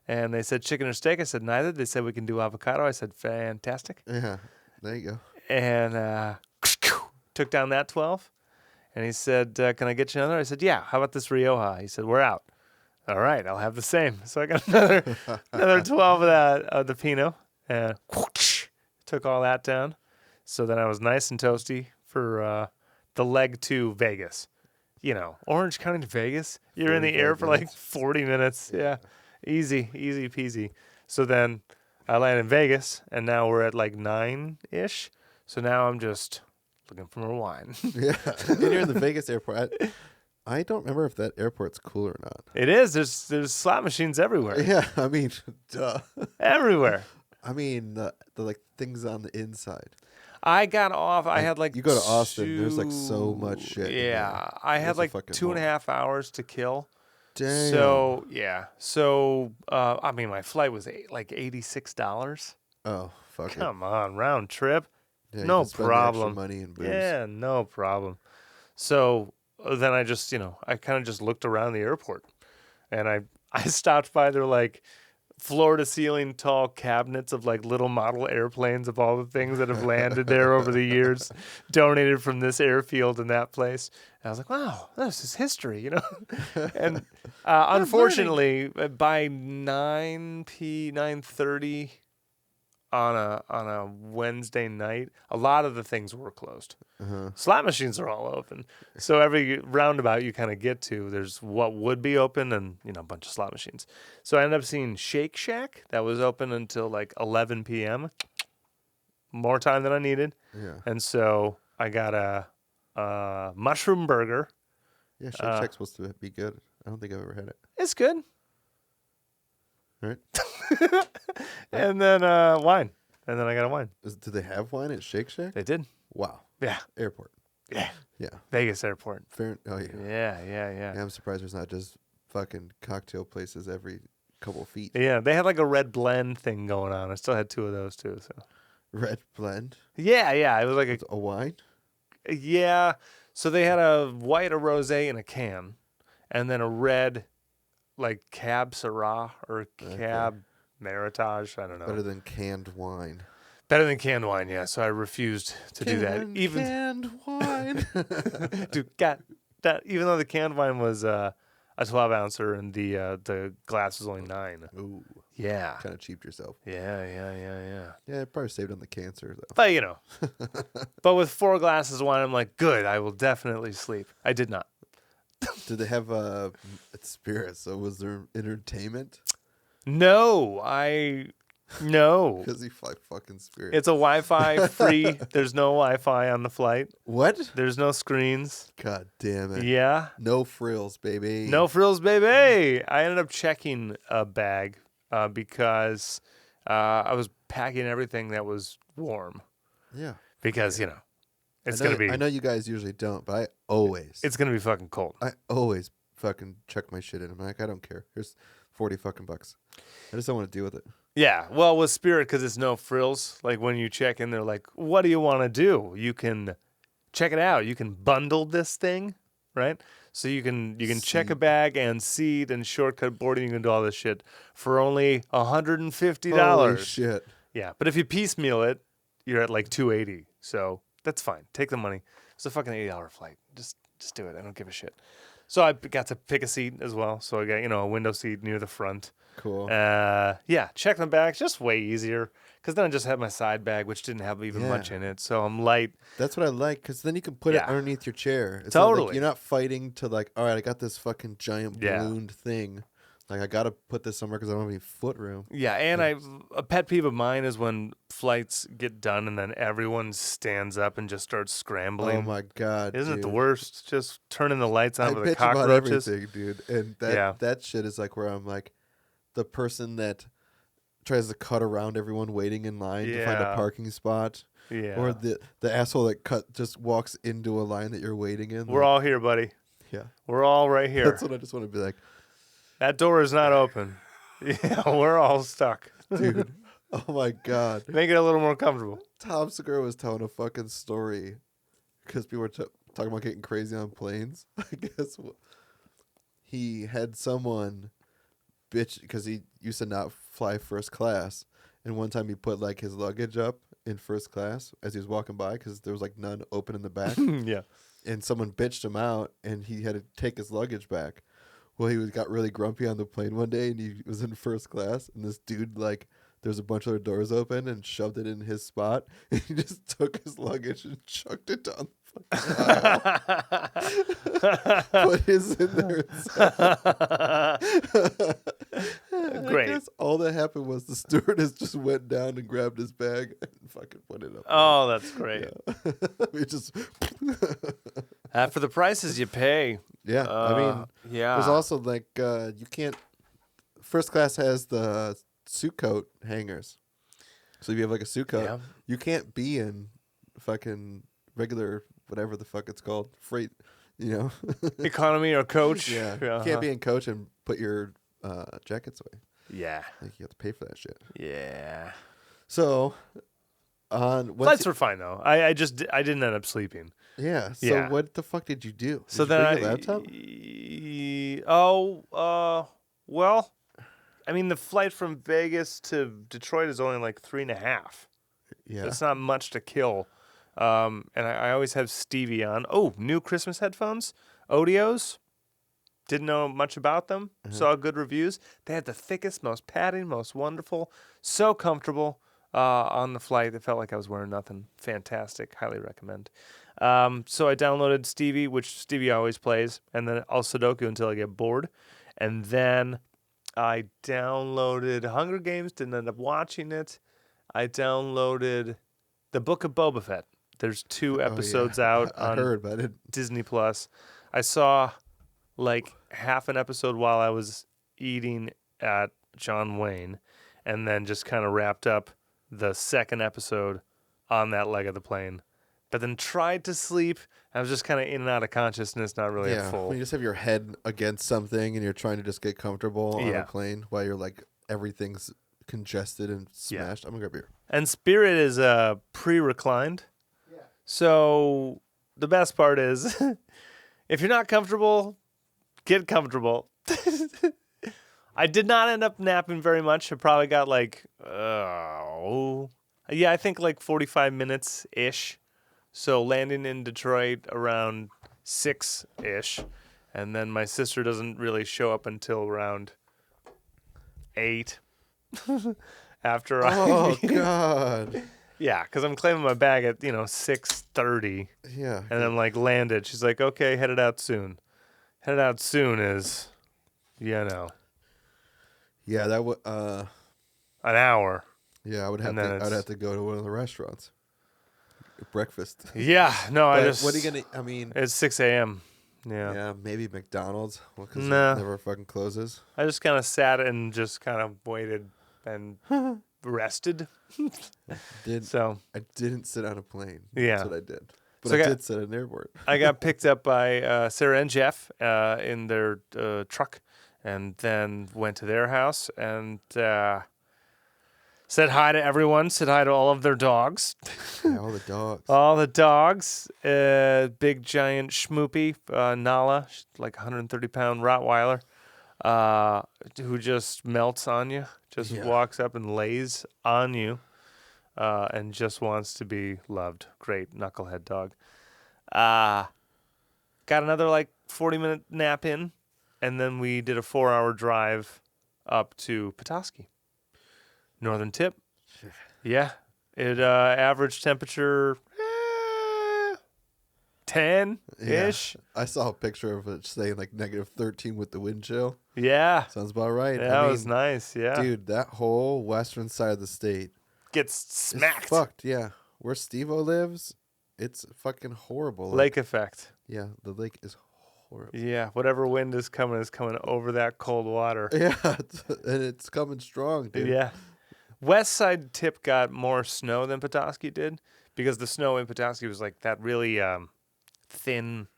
And they said chicken or steak. I said neither. They said we can do avocado. I said fantastic. Yeah, there you go. And took down that 12. And he said, can I get you another? I said, yeah. How about this Rioja? He said, we're out. All right, I'll have the same. So I got another 12 of that of the Pinot, and took all that down. So then I was nice and toasty for the leg to Vegas. Orange County to Vegas. You're in the air for like 40 minutes. Yeah, easy peasy. So then I landed in Vegas, and now we're at like 9-ish. So now I'm just looking for more wine. Yeah, and you're in the Vegas airport. I don't remember if that airport's cool or not. It is. There's slot machines everywhere. Yeah, I mean, duh. Everywhere. I mean, the like things on the inside. I got off. I had like you go to Austin. There's like so much shit. Yeah, I had like 2.5 hours to kill. Damn. So yeah. So I mean, my flight was like $86. Oh fuck! Come on, round trip. Yeah, no you can spend problem. The extra money and booze. Yeah, no problem. So then I just I kind of just looked around the airport, and I stopped by their like floor-to-ceiling tall cabinets of like little model airplanes of all the things that have landed there over the years, donated from this airfield and that place. And I was like, wow, this is history, you know? And unfortunately, by 9:30 on a Wednesday night, a lot of the things were closed. Slot machines are all open. So every roundabout you kind of get to, there's what would be open and, you know, a bunch of slot machines. So I ended up seeing Shake Shack that was open until like 11 p.m. More time than I needed. Yeah. And so I got a mushroom burger. Yeah, Shake Shack's supposed to be good. I don't think I've ever had it. It's good. Right? And then wine. And then I got a wine. Do they have wine at Shake Shack? They did. Wow. Yeah. Airport. Yeah. Yeah. Vegas airport. Oh, yeah. Yeah. I'm surprised there's not just fucking cocktail places every couple feet. Yeah, they had like a red blend thing going on. I still had 2 of those too. So. Red blend? Yeah. It was like a wine? Yeah. So they had a white, a rosé in a can, and then a red, like Cab Syrah or Cab Meritage. I don't know. Better than canned wine. Better than canned wine, yeah. So I refused to do that. Even canned wine. Dude, even though the canned wine was a 12-ouncer and the glass was only 9. Ooh. Yeah. Kind of cheaped yourself. Yeah. Yeah, it probably saved on the cancer, though. But, you know. But with 4 glasses of wine, I'm like, good, I will definitely sleep. I did not. Did they have spirits? So was there entertainment? No. Because he fly fucking spirits. It's a Wi-Fi free. There's no Wi-Fi on the flight. What? There's no screens. God damn it. Yeah. No frills, baby. No frills, baby. I ended up checking a bag because I was packing everything that was warm. Yeah. Because, you know, it's going to be... I know you guys usually don't, but I always... It's going to be fucking cold. I always fucking check my shit in. I'm like, I don't care. Here's 40 fucking bucks. I just don't want to deal with it. Yeah. Well, with Spirit, because it's no frills, like when you check in, they're like, what do you want to do? You can check it out. You can bundle this thing, right? So you can check a bag and seat and shortcut boarding. You can do all this shit for only $150. Holy shit. Yeah. But if you piecemeal it, you're at like $280. So that's fine. Take the money. It's a fucking $80 flight. Just do it. I don't give a shit. So I got to pick a seat as well. So I got, a window seat near the front. Cool. Yeah, check the bags, just way easier. Because then I just had my side bag, which didn't have even much in it. So I'm light. That's what I like, because then you can put it underneath your chair. It's totally. Not like, you're not fighting to like, all right, I got this fucking giant ballooned thing. Like, I got to put this somewhere because I don't have any foot room. Yeah, and a pet peeve of mine is when flights get done and then everyone stands up and just starts scrambling. Oh, my God, Isn't it the worst? Just turning the lights on with the bitch about cockroaches. everything, dude. And that shit is like where I'm like the person that tries to cut around everyone waiting in line to find a parking spot. Yeah. Or the asshole that just walks into a line that you're waiting in. We're all here, buddy. Yeah. We're all right here. That's what I just want to be like. That door is not open. Yeah, we're all stuck. Dude, oh my God. Make it a little more comfortable. Tom Segura was telling a fucking story because people were talking about getting crazy on planes. I guess he had someone bitch because he used to not fly first class. And one time he put like his luggage up in first class as he was walking by because there was like none open in the back. Yeah. And someone bitched him out and he had to take his luggage back. Well, he got really grumpy on the plane one day, and he was in first class, and this dude, like, there's a bunch of other doors open, and shoved it in his spot, and he just took his luggage and chucked it down the fucking aisle. Put his in there. Great. I guess all that happened was the stewardess just went down and grabbed his bag and fucking put it up. Oh, that's great. Yeah. We just... For the prices you pay. Yeah, I mean, there's also like you can't. First class has the suit coat hangers, so if you have like a suit coat, you can't be in fucking regular whatever the fuck it's called, freight, economy or coach. Yeah, you can't be in coach and put your jackets away. Yeah, like you have to pay for that shit. Yeah. So, flights were fine though. I didn't end up sleeping. Yeah. So what the fuck did you do? So did then you bring your laptop? Well, I mean, the flight from Vegas to Detroit is only like 3.5. Yeah. It's not much to kill. And I always have Stevie on. Oh, new Christmas headphones, Audios. Didn't know much about them. Saw good reviews. They had the thickest, most padding, most wonderful. So comfortable on the flight. It felt like I was wearing nothing. Fantastic. Highly recommend. So I downloaded Stevie, which Stevie always plays, and then I'll Sudoku until I get bored. And then I downloaded Hunger Games. Didn't end up watching it. I downloaded The Book of Boba Fett. There's 2 episodes out I on heard, but I didn't. Disney Plus. I saw like half an episode while I was eating at John Wayne, and then just kind of wrapped up the second episode on that leg of the plane. But then tried to sleep. I was just kind of in and out of consciousness, not really at full. When you just have your head against something and you're trying to just get comfortable on a plane while you're like everything's congested and smashed. I'm gonna grab a beer. And Spirit is pre-reclined. Yeah. So the best part is, if you're not comfortable, get comfortable. I did not end up napping very much. I probably got like, I think like 45 minutes ish. So landing in Detroit around 6-ish. And then my sister doesn't really show up until around 8 after Oh, God. Yeah, because I'm claiming my bag at, 6:30. Yeah. And I'm like landed. She's like, okay, headed out soon. Headed out soon is, Yeah, that would. an hour. Yeah, I would have to. I'd have to go to one of the restaurants. Breakfast. Yeah, no, But I just. what are you gonna? I mean, It's 6 a.m. Yeah. yeah, maybe McDonald's because Nah. it never fucking closes. I just kind of sat and just kind of waited and rested. So I didn't sit on a plane. Yeah. That's what I did. But So I did sit in an airport. I got picked up by Sarah and Jeff in their truck, and then went to their house and said hi to everyone. Said hi to all of their dogs. Yeah, all the dogs. All the dogs. Big giant schmoopy Nala, like 130-pound Rottweiler, who just melts on you. Just walks up and lays on you. And just wants to be loved. Great knucklehead dog. Got another like 40-minute nap in, and then we did a 4-hour drive up to Petosky. Northern tip. Yeah. It average temperature 10-ish. Yeah. I saw a picture of it saying like -13 with the wind chill. Yeah. Sounds about right. That was nice. Yeah. Dude, that whole western side of the state Gets smacked. is fucked. Yeah. Where Steve-O lives, it's fucking horrible. Lake effect. Yeah, the lake is horrible. Yeah. Whatever wind is coming over that cold water. Yeah, and it's coming strong, dude. Yeah. West side tip got more snow than Petosky did, because the snow in Petosky was like that really thin,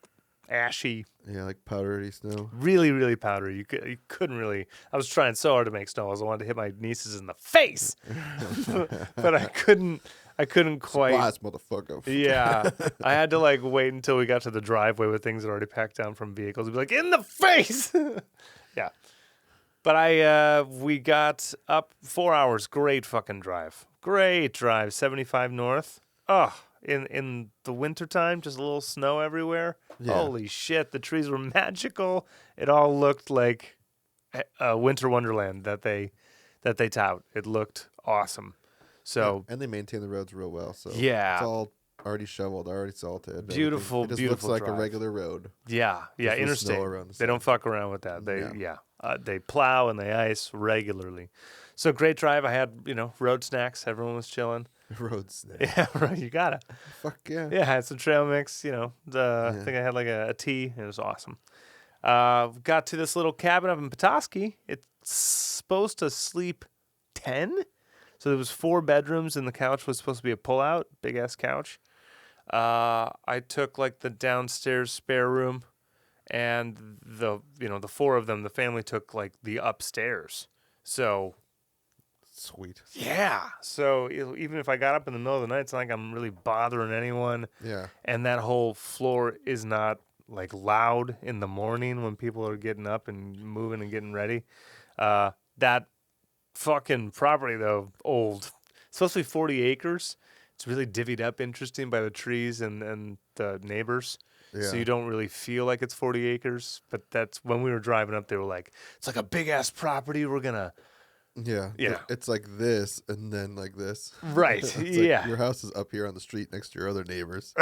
ashy, Yeah, like powdery snow. really, really powdery. You couldn't really. I was trying so hard to make snow. I wanted to hit my nieces in the face, but I couldn't quite. Splash, motherfucker. Yeah, I had to like wait until we got to the driveway with things that already packed down from vehicles. Be like, in the face. Yeah. But we got up 4 hours. Great fucking drive. Great drive. 75 north. Oh, in the wintertime, just a little snow everywhere. Yeah. Holy shit. The trees were magical. It all looked like a winter wonderland that they tout. It looked awesome. So and they maintain the roads real well. So yeah. It's all already shoveled, already salted. Beautiful, It just beautiful looks like drive. a regular road. yeah, with interstate. snow around the They don't side. fuck around with that. They plow and they ice regularly. So great drive. I had road snacks. Everyone was chilling. Road snack. Yeah, right. You gotta. Fuck yeah. Yeah, I had some trail mix. I think I had like a tea. It was awesome. Got to this little cabin up in Petosky. It's supposed to sleep 10. So there was 4 bedrooms, and the couch was supposed to be a pull-out, big-ass couch. I took like the downstairs spare room, and the 4 of them, the family took like the upstairs. So Sweet. yeah. So even if I got up in the middle of the night, it's not like I'm really bothering anyone. Yeah. And that whole floor is not like loud in the morning when people are getting up and moving and getting ready. That fucking property, though, old. It's supposed to be 40 acres. It's really divvied up interesting by the trees and the neighbors. Yeah. So you don't really feel like it's 40 acres. But that's when we were driving up, they were like, it's like a big-ass property. We're going to... Yeah. Yeah. It's like this and then like this. Right. It's like Yeah. your house is up here on the street next to your other neighbors.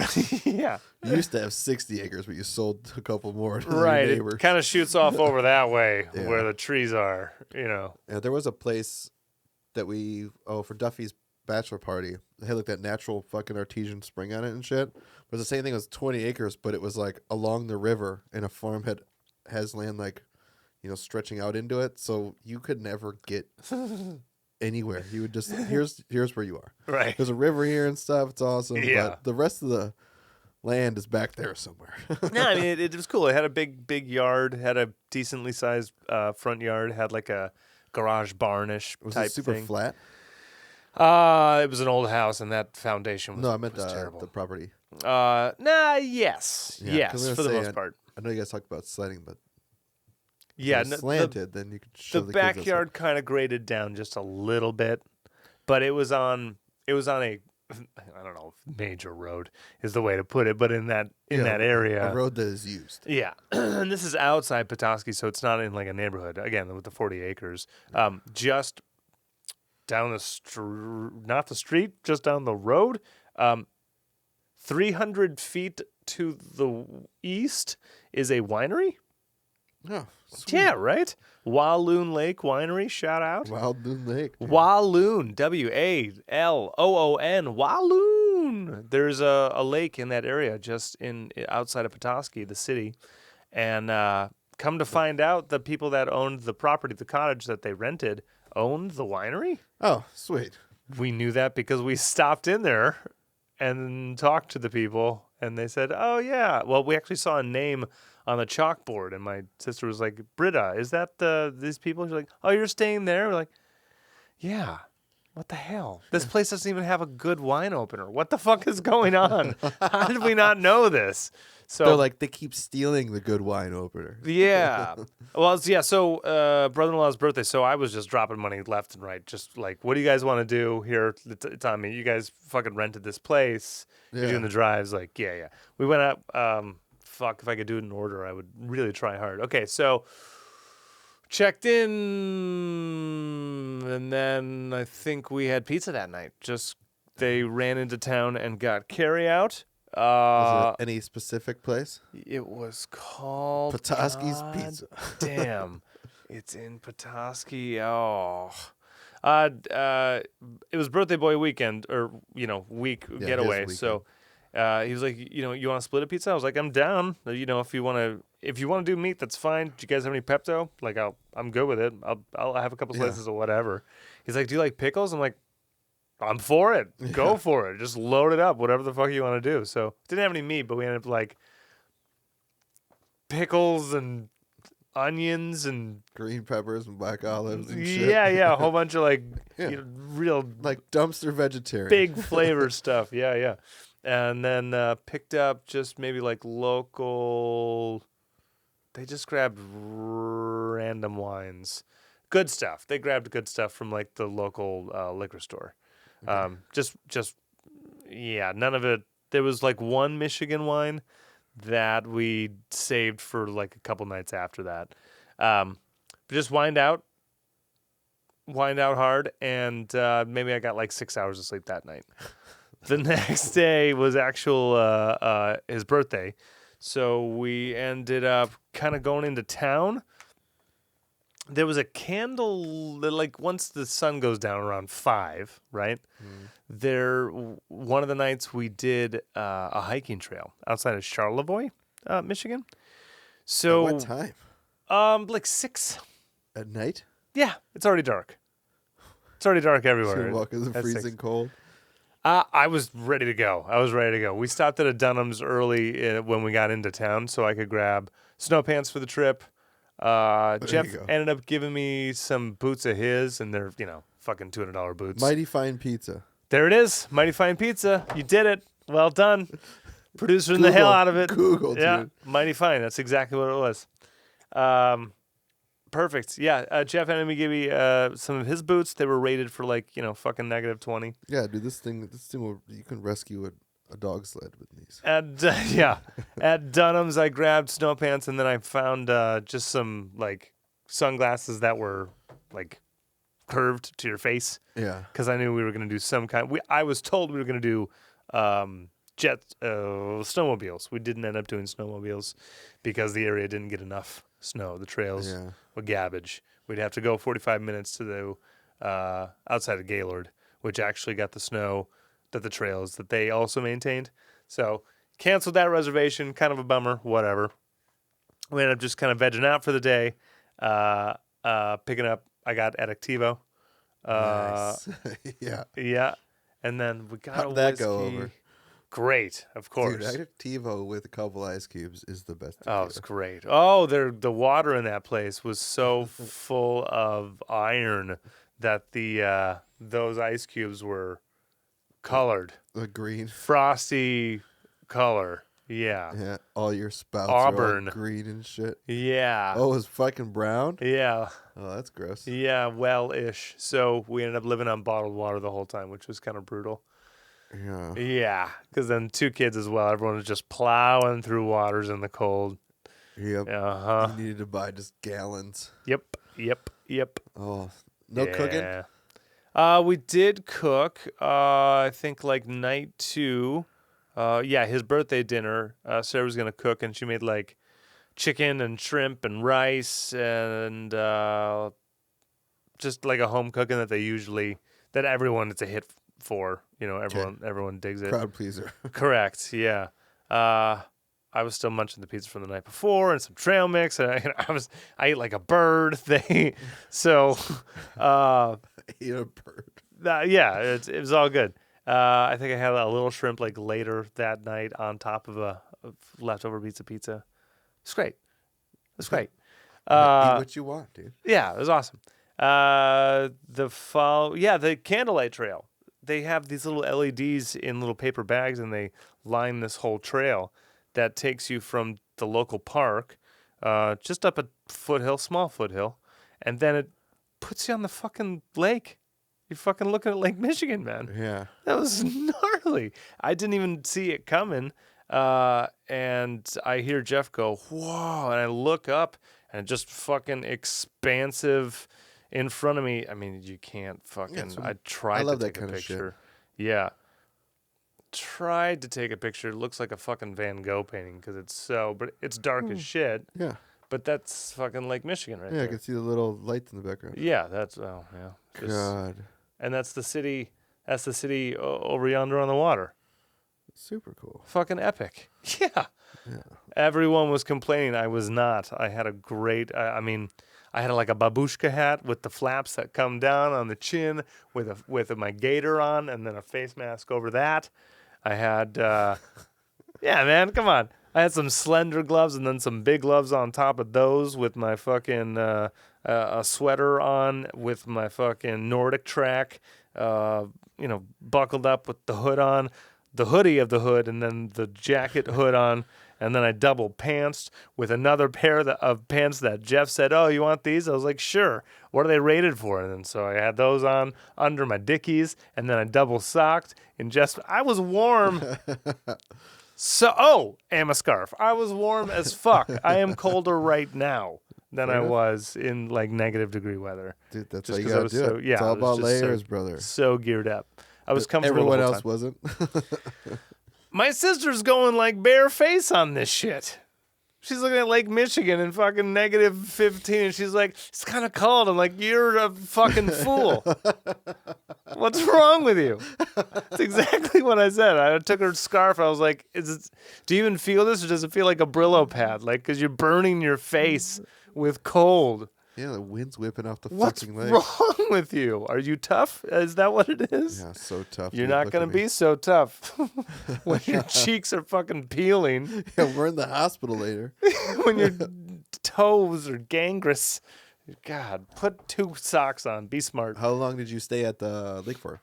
Yeah. You used to have 60 acres, but you sold a couple more to Right. your It neighbors. kind of shoots off over that way Yeah. where the trees are, you know. Yeah, there was a place that for Duffy's bachelor party, they had like that natural fucking artesian spring on it and shit. But it was the same thing. It was 20 acres, but it was like along the river, and a farm has land like, stretching out into it. So you could never get anywhere. You would just here's where you are. Right. There's a river here and stuff. It's awesome. Yeah. But the rest of the land is back there somewhere. No, I mean, it was cool. It had a big yard, had a decently sized front yard, had like a garage barnish Was type it super thing. flat? It was an old house, and that foundation was, No, I meant was terrible. the property. Yes. Yeah, 'cause Yes, I'm for the gonna most say, part. I know you guys talked about sledding, but Yeah, if it was slanted, then you could show the the kids that backyard kind of graded down just a little bit, but it was on a I don't know, major road is the way to put it, but in that area. a road that is used. Yeah, and this is outside Petosky, so it's not in like a neighborhood. Again, with the 40 acres, just down not the street, just down the road. 300 feet to the east is a winery. Oh, sweet. Yeah, right. Walloon Lake Winery. Shout out. Walloon Lake. dude. Walloon, Walloon, Walloon. There's a lake in that area, just outside of Petosky, the city, and come to find out, the people that owned the property, the cottage that they rented, owned the winery. Oh, sweet. We knew that because we stopped in there and talked to the people, and they said, "Oh yeah." Well, we actually saw a name on the chalkboard, and my sister was like, "Britta, is that these people?" She's like, "Oh, you're staying there?" We're like, "Yeah." What the hell? This place doesn't even have a good wine opener. What the fuck is going on? How did we not know this? So They're like, they keep stealing the good wine opener. yeah. Well, yeah. So brother-in-law's birthday. So I was just dropping money left and right. Just like, what do you guys want to do here? It's on me. You guys fucking rented this place. You're Yeah. doing the drives. Like, yeah. We went up. Fuck, if I could do it in order, I would really try hard. Okay, so checked in, and then I think we had pizza that night. Just they ran into town and got carry out. Was it any specific place? It was called Petosky's God Pizza. Damn, it's in Petosky. Oh, it was birthday boy weekend, or week Yeah, getaway. his So he was like, you want to split a pizza? I was like, I'm down. If you want to do meat, that's fine. Do you guys have any Pepto? Like, I'm good with it. I'll have a couple Yeah. slices of whatever. He's like, do you like pickles? I'm like, I'm for it. Go for it. Just load it up. Whatever the fuck you want to do. So didn't have any meat, but we ended up like pickles and onions and Green peppers and black olives and shit. yeah, a whole bunch of like Yeah. real Like dumpster vegetarian. big flavor stuff. Yeah. And then picked up just maybe like local. They just grabbed random wines, good stuff. They grabbed good stuff from like the local liquor store. Okay. None of it. There was like one Michigan wine that we saved for like a couple nights after that. But just wind out hard, and maybe I got like 6 hours of sleep that night. The next day was his birthday, so we ended up kind of going into town. There was a candle, like once the sun goes down around 5, right? One of the nights we did a hiking trail outside of Charlevoix, Michigan. So At what time? like 6. At night? Yeah, it's already dark. It's already dark everywhere. You're walking in the at 6. freezing cold. I was ready to go. We stopped at a Dunham's early when we got into town, so I could grab snow pants for the trip. Jeff you go. ended up giving me some boots of his, and they're fucking $200 boots. Mighty Fine Pizza. There it is, Mighty Fine Pizza. You did it. Well done. Producing the hell out of it. Google, Yeah, dude. Mighty Fine. That's exactly what it was. Perfect. Yeah. Jeff had me give me some of his boots. They were rated for like, fucking -20. Yeah, dude, this thing will, you can rescue a dog sled with these. Yeah. At Dunham's, I grabbed snow pants, and then I found just some like sunglasses that were like curved to your face. Yeah. Because I knew we were going to do some kind. I was told we were going to do snowmobiles. We didn't end up doing snowmobiles because the area didn't get enough snow. The trails were garbage. We'd have to go 45 minutes to the outside of Gaylord, which actually got the snow that the trails that they also maintained. So canceled that reservation. Kind of a bummer. Whatever. We ended up just kind of vegging out for the day. Picking up. I got Addictivo. Nice. Yeah. Yeah. And then we got How'd that go over? Great, of course. Dude, Addictivo with a couple ice cubes is the best. Oh, it's great. Oh, the water in that place was so full of iron that those ice cubes were colored. The green. Frosty color. Yeah. Yeah. All your spouts Auburn. are all green and shit. Yeah. Oh, it was fucking brown? Yeah. Oh, that's gross. Yeah, well-ish. So we ended up living on bottled water the whole time, which was kind of brutal. Yeah. Yeah, because then 2 kids as well. Everyone was just plowing through waters in the cold. Yep. Uh-huh. You needed to buy just gallons. Yep. Oh, no cooking? We did cook, I think like night 2. His birthday dinner. Sarah was going to cook, and she made like chicken and shrimp and rice and just like a home cooking that everyone, it's a hit for. Everyone digs it. Crowd pleaser. Correct, yeah. I was still munching the pizza from the night before and some trail mix, and I ate like a bird. Eat a bird. It was all good. I think I had a little shrimp like later that night on top of leftover pizza. It's great. Eat what you want, dude. Yeah, it was awesome. The Candlelight Trail. They have these little LEDs in little paper bags, and they line this whole trail that takes you from the local park just up a small foothill, and then it puts you on the fucking lake. You're fucking looking at Lake Michigan, man. Yeah. That was gnarly. I didn't even see it coming. And I hear Jeff go, whoa, and I look up, and just fucking expansive in front of me. I mean, you can't fucking... I tried to take a picture. Yeah. Tried to take a picture. It looks like a fucking Van Gogh painting because but it's dark as shit. Yeah. But that's fucking Lake Michigan right there. Yeah, I can see the little lights in the background. Yeah, God. And that's the city over yonder on the water. Super cool. Fucking epic. Yeah. Everyone was complaining. I was not. I had a great, I had like a babushka hat with the flaps that come down on the chin with my gaiter on and then a face mask over that. I had, yeah, man, come on. I had some slender gloves and then some big gloves on top of those with my fucking a sweater on with my fucking Nordic track, buckled up with the hood on, the hoodie of the hood, and then the jacket hood on. And then I double pantsed with another pair of pants that Jeff said, oh, you want these? I was like, sure. What are they rated for? And then so I had those on under my Dickies, and then I double socked. And I was warm. And a scarf. I was warm as fuck. I am colder right now than I was in like -degree weather. Dude, that's how you gotta do it. It's all about layers, brother. So geared up. I was comfortable. Everyone else wasn't. My sister's going like bare face on this shit. She's looking at Lake Michigan in fucking -15, and she's like, it's kind of cold. I'm like, you're a fucking fool. What's wrong with you? That's exactly what I said. I took her scarf. I was like, do you even feel this, or does it feel like a Brillo pad? Like, because you're burning your face with cold. Yeah, the wind's whipping off the What's fucking lake. What's wrong with you? Are you tough? Is that what it is? Yeah, so tough. You're not going to be so tough when your cheeks are fucking peeling. Yeah, we're in the hospital later. When your toes are gangrenous. God, put 2 socks on. Be smart. How long did you stay at the lake for?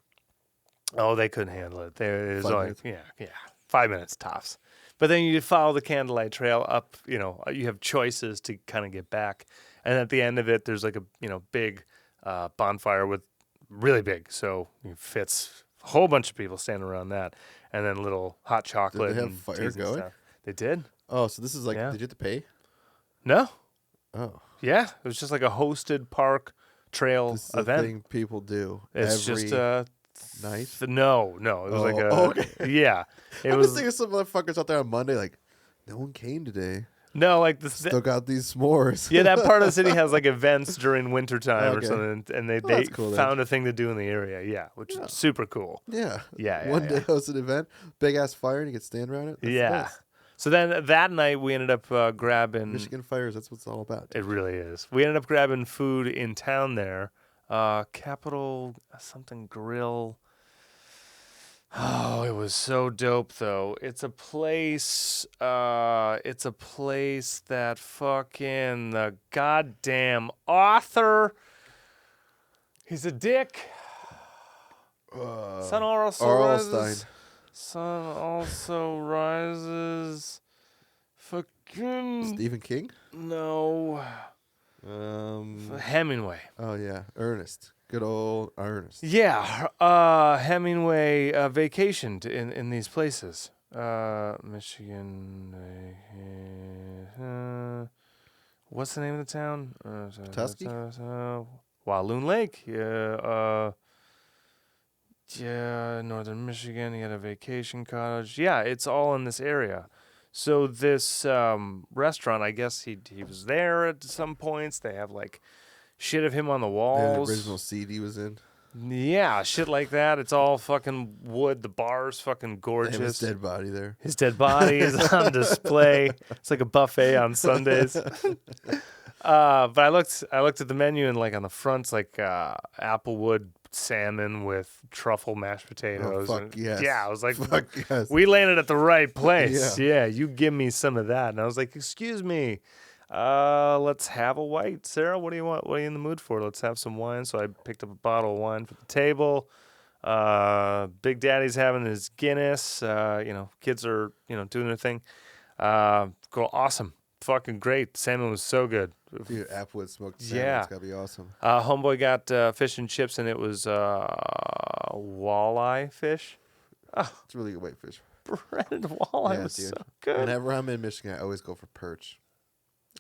Oh, they couldn't handle it. It was 5 only, minutes? yeah, 5 minutes tops. But then you follow the Candlelight Trail up. You have choices to kind of get back, and at the end of it, there's like a big bonfire with really big, so it fits a whole bunch of people standing around that, and then little hot chocolate. Did they have and fire teas and going? stuff. They did. Oh, so this is like, Yeah. did you have to pay? No. Oh. Yeah, it was just like a hosted park trail This is the event. thing people do It's every just night. no. It was like a okay. yeah. It I'm was just thinking some motherfuckers out there on Monday like, no one came today. no like the Still got these s'mores. yeah, that part of the city has like events during wintertime or Okay. something, and they Well, that's cool then. found a thing to do in the area. Yeah, which is super cool. Yeah. Yeah, One day host an event, big ass fire, and you can stand around it. That's Yeah. nice. So then that night we ended up grabbing. Michigan fires. That's what it's all about. It really is. We ended up grabbing food in town there. Capital something Grill. Oh, it was so dope though. It's a place. It's a place that fucking the goddamn author. He's a dick. Sun also Arlstein. rises. Sun also rises. Fucking Stephen King. no. Hemingway. Oh yeah, Ernest. Good old Ernest. Yeah, Hemingway vacationed in these places. Michigan. What's the name of the town? Petosky? Walloon Lake. Yeah, northern Michigan. He had a vacation cottage. Yeah, it's all in this area. So this restaurant, I guess he was there at some points. They have like shit of him on the The walls. original CD was in. Yeah, shit like that. It's all fucking wood. The bar's fucking They have gorgeous. his dead body there. His dead body is on display. It's like a buffet on Sundays. But I looked at the menu and like on the front's like applewood salmon with truffle mashed potatoes. fuck and, yes. Yeah, I was like, Fuck yes. we landed at the right place. Yeah. Yeah, you give me some of that. And I was like, excuse me. Let's have a white. Sarah, what do you want? What are you in the mood for? Let's have some wine. So I picked up a bottle of wine for the table. Big Daddy's having his Guinness. Kids are, doing their thing. Girl, awesome. Fucking great. Salmon was so good. Dude, Applewood smoked salmon. Yeah. It's gotta be awesome. Homeboy got fish and chips, and it was walleye fish. It's really good whitefish. Breaded walleye Yeah, was dude. so good. Whenever I'm in Michigan, I always go for perch.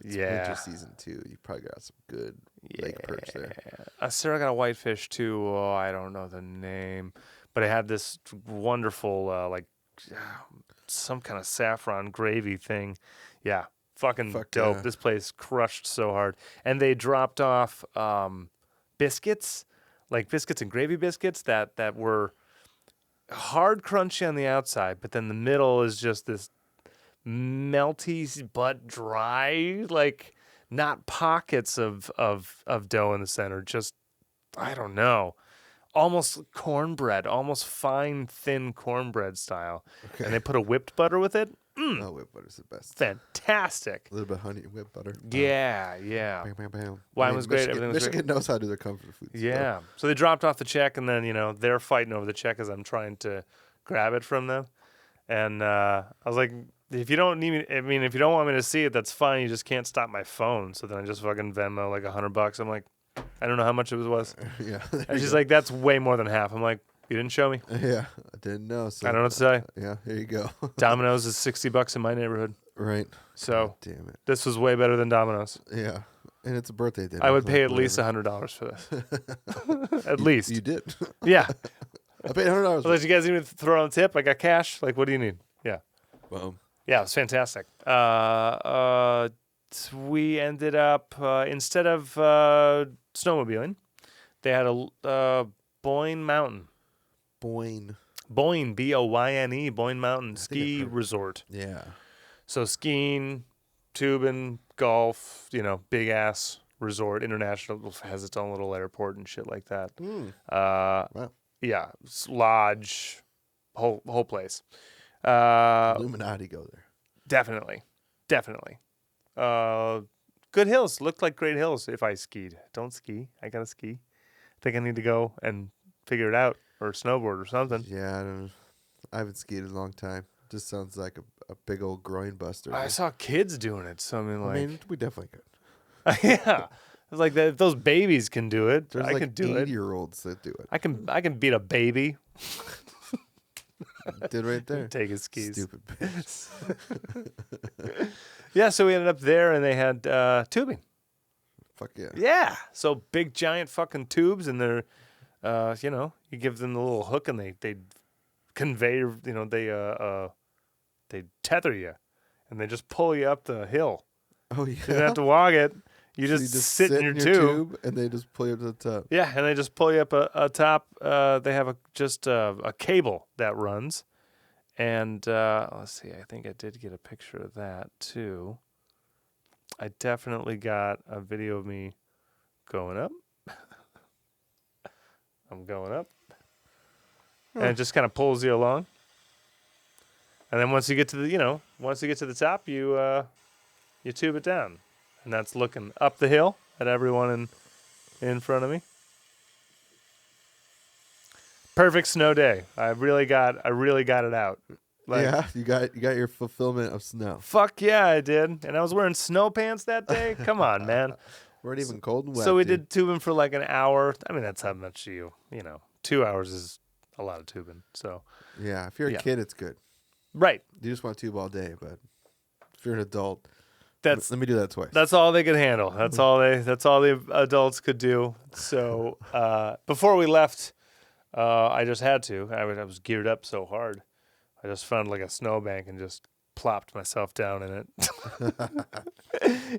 It's Yeah. winter season too. You probably got some good lake perch there. Sarah got a whitefish too. Oh, I don't know the name, but it had this wonderful some kind of saffron gravy thing. Yeah, fucking Fuck dope. yeah. This place crushed so hard, and they dropped off biscuits, like biscuits and gravy biscuits that were hard crunchy on the outside, but then the middle is just this melty but dry, like not pockets of dough in the center, just I don't know, almost cornbread, almost fine thin cornbread style. Okay. And they put a whipped butter with it. Oh, whipped butter's the best. Fantastic. A little bit of honey and whipped butter. Yeah. Bam, bam, bam. Wine was great, Michigan, everything was Michigan knows how to do their comfort foods. Yeah. So they dropped off the check, and then they're fighting over the check as I'm trying to grab it from them. And I was like, if you don't need me, if you don't want me to see it, that's fine. You just can't stop my phone. So then I just fucking Venmo like $100. I'm like, I don't know how much it was. Yeah. And she's like, that's way more than half. I'm like, you didn't show me. Yeah, I didn't know. So I don't know what to say. Yeah, here you go. Domino's is $60 in my neighborhood. Right. So God damn it. this was way better than Domino's. Yeah, and it's a birthday dinner. I would so pay at least whatever. $100 for this. At least. You did. Yeah. I paid $100. Well, did you guys even throw on a tip? I got cash. Like, what do you need? Yeah. Boom. Yeah, it was fantastic. We ended up, instead of snowmobiling, they had a Boyne Mountain. Boyne. Boyne, Boyne, Boyne Mountain think ski I've heard- resort. Yeah. So skiing, tubing, golf, big ass resort. International has its own little airport and shit like that. Wow. Yeah, lodge, whole place. Illuminati go there. Definitely. Good hills. Looked like great hills if I skied. Don't ski. I gotta ski. I think I need to go and figure it out, or snowboard or something. Yeah, I haven't skied in a long time. Just sounds like a big old groin buster. I saw kids doing it, so I mean, I like, mean, we definitely could. yeah, it's like that. If those babies can do it, There's I like can do it. 80-year-olds that do it. I can beat a baby. Did right there. Take his skis. Stupid bitch. Yeah, so we ended up there, and they had tubing. Fuck yeah. Yeah, so big giant fucking tubes, and they're, you give them the little hook, and they convey, they tether you, and they just pull you up the hill. Oh yeah. You don't have to walk it. You So just sit in your tube. and they just pull you up to the top. Yeah, and they just pull you up a top. They have a cable that runs, and let's see. I think I did get a picture of that too. I definitely got a video of me going up. I'm going up, and it just kind of pulls you along. And then once you get to the top, you tube it down, and that's looking up the hill at everyone in front of me. Perfect snow day. I really got it out. Like, yeah, you got your fulfillment of snow. Fuck yeah, I did. And I was wearing snow pants that day. Come on, man. Weren't even cold and wet. So we dude. did tubing for like an hour. I mean, that's how much 2 hours is a lot of tubing. So Yeah, if you're a kid, it's good. right. You just want to tube all day, but if you're an adult, That's let me do that twice. That's all they could handle. That's all the adults could do. So before we left, I just had to. I was geared up so hard. I just found like a snowbank and just plopped myself down in it.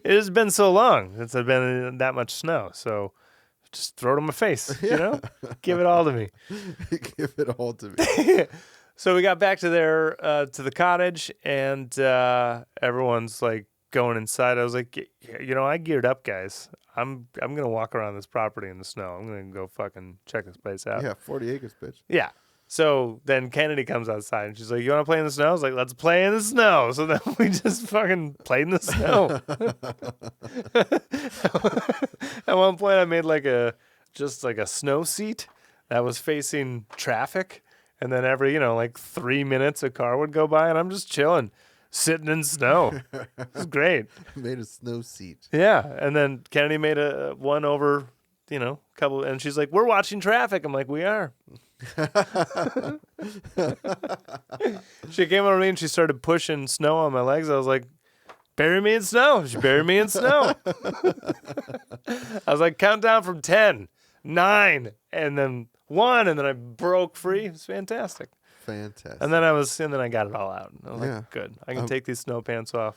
It has been so long since I've been in that much snow. So just throw it in my face, Give it all to me. Give it all to me. So we got back to to the cottage, and everyone's like going inside. I was like, I geared up, guys. I'm gonna walk around this property in the snow. I'm gonna go fucking check this place out. Yeah, 40 acres, bitch. Yeah. So then Kennedy comes outside and she's like, "You want to play in the snow?" I was like, "Let's play in the snow." So then we just fucking played in the snow. At one point, I made like a snow seat that was facing traffic, and then every 3 minutes a car would go by, and I'm just chilling, sitting in snow. It was great. Made a snow seat. Yeah, and then Kennedy made a one over, couple, and she's like, "We're watching traffic." I'm like, "We are." She came over to me and she started pushing snow on my legs. I was like, "Bury me in snow." She buried me in snow. I was like, "Count down from 10, 9, and then 1," and then I broke free. It was fantastic. Fantastic. And then I got it all out. I was Yeah. like, "Good, I can take these snow pants off."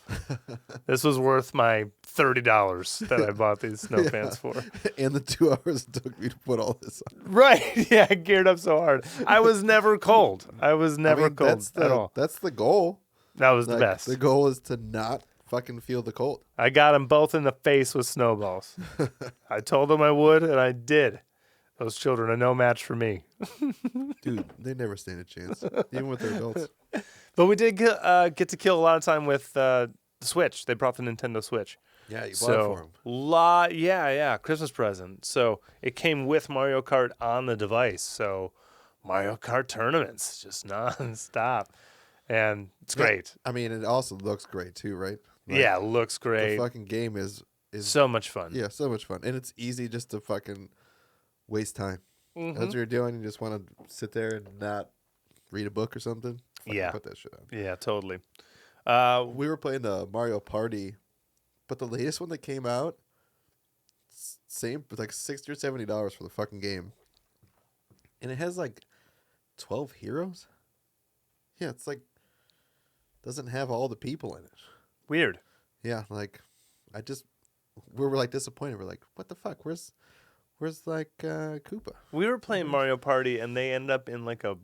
This was worth my $30 that I bought these snow pants for. And the 2 hours it took me to put all this on. Right? Yeah, I geared up so hard. I was never cold. I was never cold at all. That's the goal. That was Like, the best. The goal is to not fucking feel the cold. I got them both in the face with snowballs. I told them I would, and I did. Those children are no match for me. Dude, they never stand a chance, even with their adults. But we did get to kill a lot of time with the Switch. They brought the Nintendo Switch. Yeah, you bought it for them. Yeah, Christmas present. So it came with Mario Kart on the device. So Mario Kart tournaments, just nonstop. And it's great. I mean, it also looks great too, right? Like, yeah, it looks great. The fucking game is so much fun. Yeah, so much fun. And it's easy just to fucking waste time. Mm-hmm. That's what you're doing. You just want to sit there and not read a book or something. Fucking put that shit on. Yeah, totally. We were playing the Mario Party, but the latest one that came out, same, like $60 or $70 for the fucking game. And it has like 12 heroes. Yeah, it's like, doesn't have all the people in it. Weird. Yeah, like, we were like disappointed. We're like, what the fuck? Where's like Koopa? We were playing Mario Party, and they end up in like a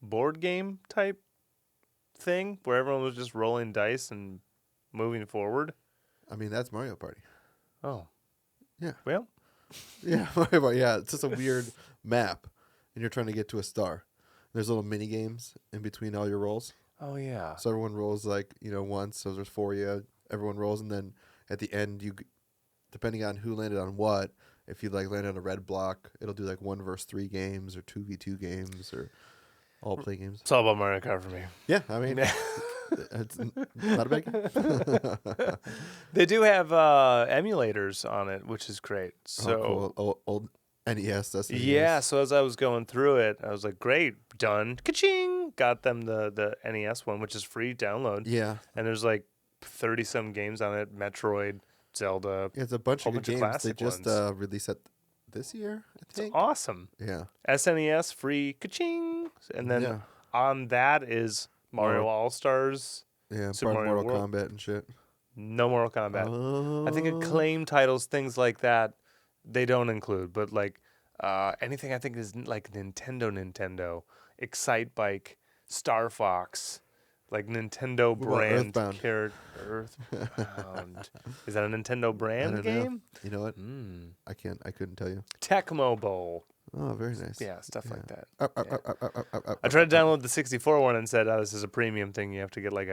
board game type thing where everyone was just rolling dice and moving forward. I mean, that's Mario Party. Oh, yeah. Well, yeah, Mario Party. Yeah, it's just a weird map, and you're trying to get to a star. There's little mini games in between all your rolls. Oh yeah. So everyone rolls like once. So there's 4 of you. Everyone rolls, and then at the end, depending on who landed on what. If you like land on a red block, it'll do like 1 versus 3 games or 2v2 games or all play games. It's all about Mario Kart for me. Yeah, I mean, it's not a bad game. They do have emulators on it, which is great. So oh, cool. Old NES, SNES. yeah, so as I was going through it, I was like, great, done. Ka-ching! Got them the NES one, which is free download. Yeah. And there's like 30-some games on it. Metroid, Zelda. Yeah, it's a bunch of whole good bunch of games. They classic just ones. released it this year, I It's think. awesome. Yeah. SNES, free, ka-ching! And then on that is Mario All-Stars. Yeah, Super Mario Mortal World. Kombat and shit. No Mortal Kombat. Oh. I think acclaim titles, things like that, they don't include. But like anything I think is like Nintendo, Excite Bike, Star Fox, like Nintendo What about brand Earthbound? Earthbound. Is that a Nintendo I brand don't know. game? You know what? I couldn't tell you. Tecmo Bowl. Oh, very nice. Yeah, stuff like that. Yeah. I tried to download the 64 one and said, "Oh, this is a premium thing. You have to get like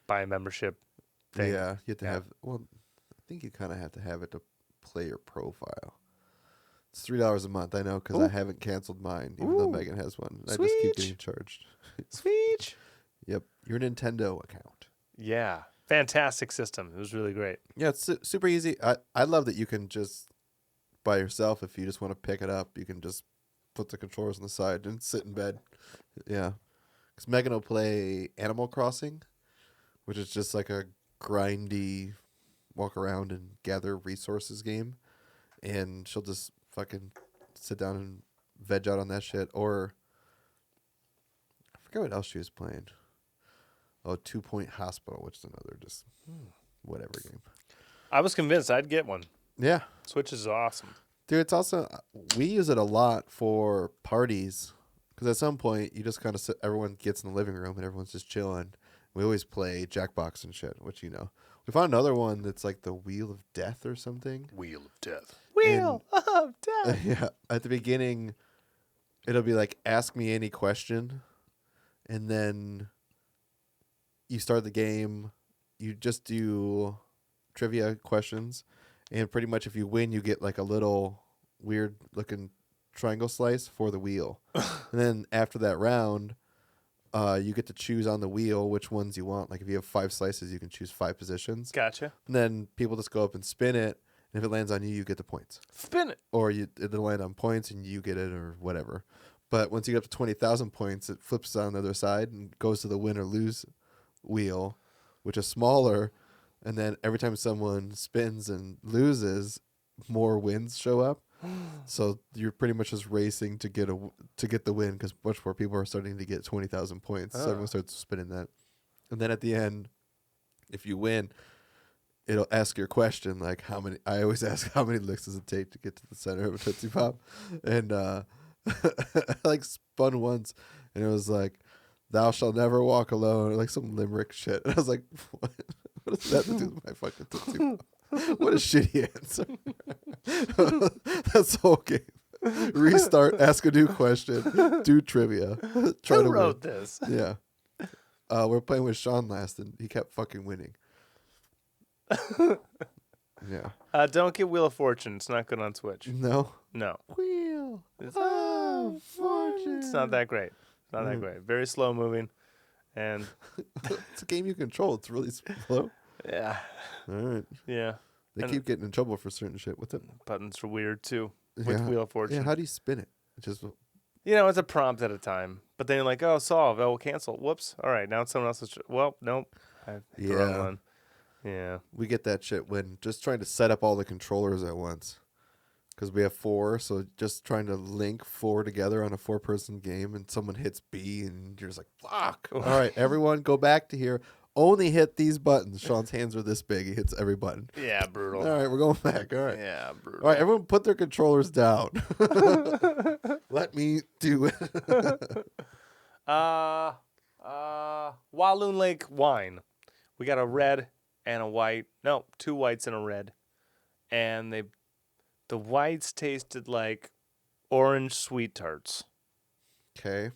buy a membership thing." Yeah, you have to Yeah. have. Well, I think you kind of have to have it to play your profile. It's $3 a month. I know because I haven't canceled mine, even though Ooh. Megan has one. I just Sweet. keep getting charged. Sweet. Yep, your Nintendo account. Yeah, fantastic system. It was really great. Yeah, it's super easy. I love that you can just by yourself if you just want to pick it up. You can just put the controllers on the side and sit in bed. Yeah, because Megan will play Animal Crossing, which is just like a grindy walk around and gather resources game, and she'll just fucking sit down and veg out on that shit. Or I forget what else she was playing. Oh, 2 Point Hospital, which is another just whatever game. I was convinced I'd get one. Yeah, Switch is awesome. dude. It's also we use it a lot for parties because at some point you just kind of sit. Everyone gets in the living room and everyone's just chilling. We always play Jackbox and shit, which you know. We found another one that's like the Wheel of Death or something. Wheel of Death. Wheel of Death. Yeah, at the beginning, it'll be like, ask me any question. And then you start the game. You just do trivia questions. And pretty much if you win, you get like a little weird looking triangle slice for the wheel. And then after that round, you get to choose on the wheel which ones you want. Like if you have 5 slices, you can choose 5 positions. Gotcha. And then people just go up and spin it. And if it lands on you, you get the points. Spin it. Or it'll land on points and you get it or whatever. But once you get up to 20,000 points, it flips on the other side and goes to the win or lose wheel, which is smaller. And then every time someone spins and loses, more wins show up. So you're pretty much just racing to get the win because much more people are starting to get 20,000 points. So everyone starts spinning that. And then at the end, if you win, it'll ask your question like how many. I always ask how many licks does it take to get to the center of a Tootsie Pop, and I like spun once, and it was like, "Thou shalt never walk alone," or like some limerick shit. And I was like, "What? What does that have to do with my fucking Tootsie Pop?" What a shitty answer. That's the whole game. Restart, ask a new question, do trivia, try Who to wrote win. this? Yeah. We're playing with Sean last, and he kept fucking winning. Yeah. Don't get Wheel of Fortune. It's not good on Switch. No. No. Wheel It's, of Fortune. it's not that great. Not that great. Very slow moving. And It's a game you control. It's really slow. yeah. All right. Yeah. They And- keep getting in trouble for certain shit. What's it? Buttons are weird too. With Yeah. Wheel of Fortune. Yeah, how do you spin it? Just You know, it's a prompt at a time. But then you're like, oh, solve. Oh, cancel. Whoops. All right. Now it's someone else's. Well, nope. I hit the wrong Yeah. one. Yeah. we get that shit when just trying to set up all the controllers at once. Because we have 4, so just trying to link 4 together on a 4-person game, and someone hits B, and you're just like, fuck. All right, everyone go back to here. Only hit these buttons. Sean's hands are this big. He hits every button. Yeah, brutal. All right, we're going back. All right. Yeah, brutal. All right, everyone put their controllers down. Let me do it. Walloon Lake wine. We got a red and a white. No, 2 whites and a red. And the whites tasted like orange sweet tarts. Okay.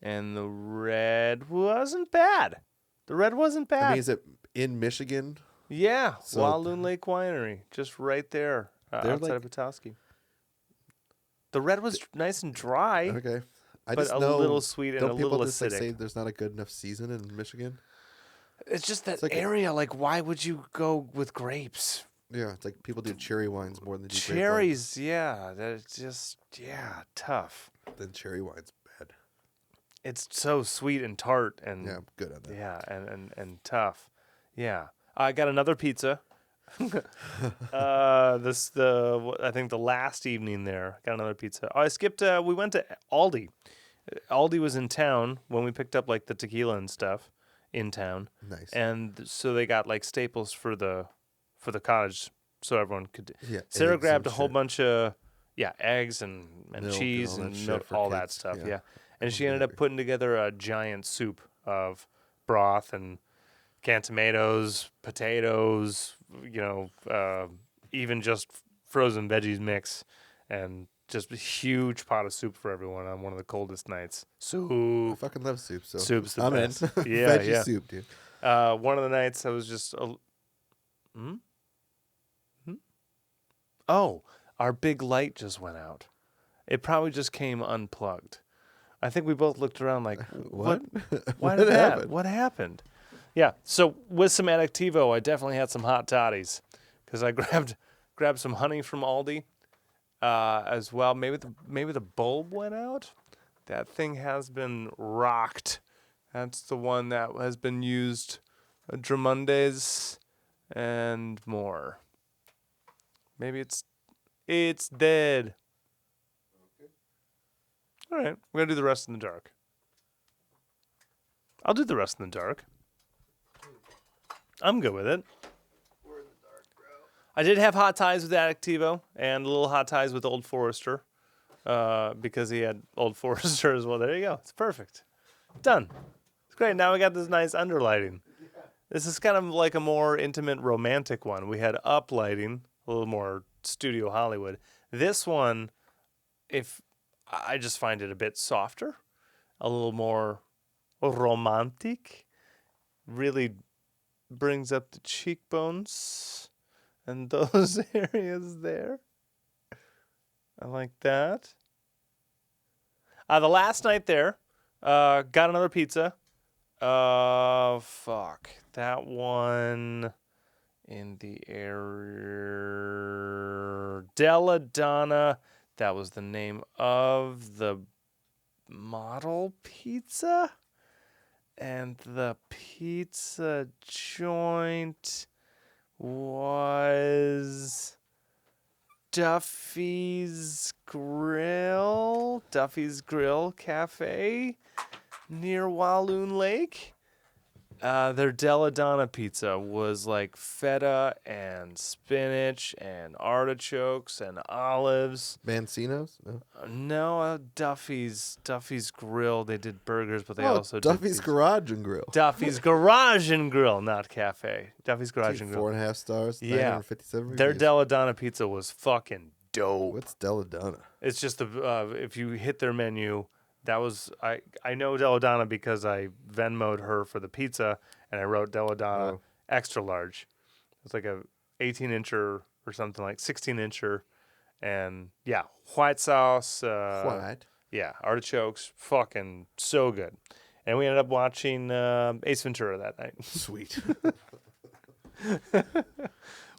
And the red wasn't bad. The red wasn't bad. I mean, is it in Michigan? Yeah, So- Walloon Lake Winery, just right there They're outside like- of Petosky. The red was nice and dry. Okay. I but just a know. little sweet and a Don't people little just like, acidic. say there's not a good enough season in Michigan? It's just that It's like area. Like, why would you go with grapes? Yeah, it's like people do cherry wines more than they do grape wines. Cherries, yeah. That's just, tough. Then cherry wine's bad. It's so sweet and tart and Yeah, I'm good on that. yeah, and tough. Yeah. I got another pizza. I think the last evening there, got another pizza. Oh, I skipped. We went to Aldi. Aldi was in town when we picked up like the tequila and stuff in town, Nice. and so they got like staples for the cottage, so everyone could. Yeah, Sarah eggs grabbed a and whole shit. bunch of eggs and Milk cheese and all and that shit milk, for all that kids. stuff. Yeah. Yeah, and she I'm ended up happy. putting together a giant soup of broth and canned tomatoes, potatoes, even just frozen veggies mix, and just a huge pot of soup for everyone on one of the coldest nights. I Soup. fucking love soup, so Soup's the I'm best. in. Yeah, Veggie yeah. soup, dude. One of the nights I was just... Oh, our big light just went out. It probably just came unplugged. I think we both looked around like, What? Why What did that? happened? What happened? Yeah. So with some Addictivo, I definitely had some hot toddies because I grabbed some honey from Aldi as well. Maybe the bulb went out. That thing has been rocked. That's the one that has been used, Drumondes and more. Maybe it's dead. All right, we're gonna do the rest in the dark. I'll do the rest in the dark. I'm good with it. We're in the dark, bro. I did have hot ties with Addictivo and a little hot ties with Old Forester because he had Old Forester as well. There you go. It's perfect. Done. It's great. Now we got this nice underlighting. This is kind of like a more intimate, romantic one. We had uplighting, a little more Studio Hollywood. This one, if I just find it a bit softer, a little more romantic, really brings up the cheekbones and those areas there. I like that. The last night there, got another pizza. Fuck. That one in the area. Della Donna. That was the name of the model pizza. And the pizza joint was Duffy's Grill Cafe near Walloon Lake. Their Della Donna pizza was like feta and spinach and artichokes and olives. Mancino's? No. No, Duffy's Grill. They did burgers, but they Oh, also Duffy's did Garage and Grill. Duffy's Garage and Grill, not cafe. Duffy's Garage and Grill. 4.5 stars. Yeah. 957 Their reviews. Della Donna pizza was fucking dope. What's Della Donna? It's just if you hit their menu, that was I know Della Donna because I Venmo'd her for the pizza and I wrote Della Donna extra large. It's like a 18-incher or something, like 16-incher, and yeah, white sauce. What? Yeah, artichokes, fucking so good. And we ended up watching Ace Ventura that night, Sweet.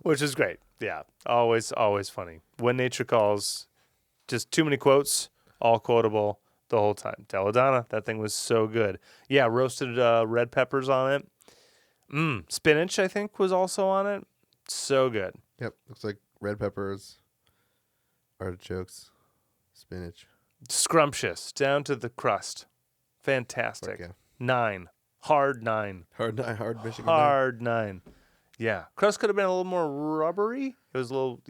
which is great. Yeah, always funny. When Nature Calls, just too many quotes, all quotable the whole time. Della Donna, that thing was so good. Yeah, roasted red peppers on it. Spinach, I think, was also on it. So good. Yep. Looks like red peppers, artichokes, spinach. Scrumptious, down to the crust. Fantastic. Fuck yeah. 9. Hard 9. Hard Michigan. Hard 9. Yeah. Crust could have been a little more rubbery. It was a little,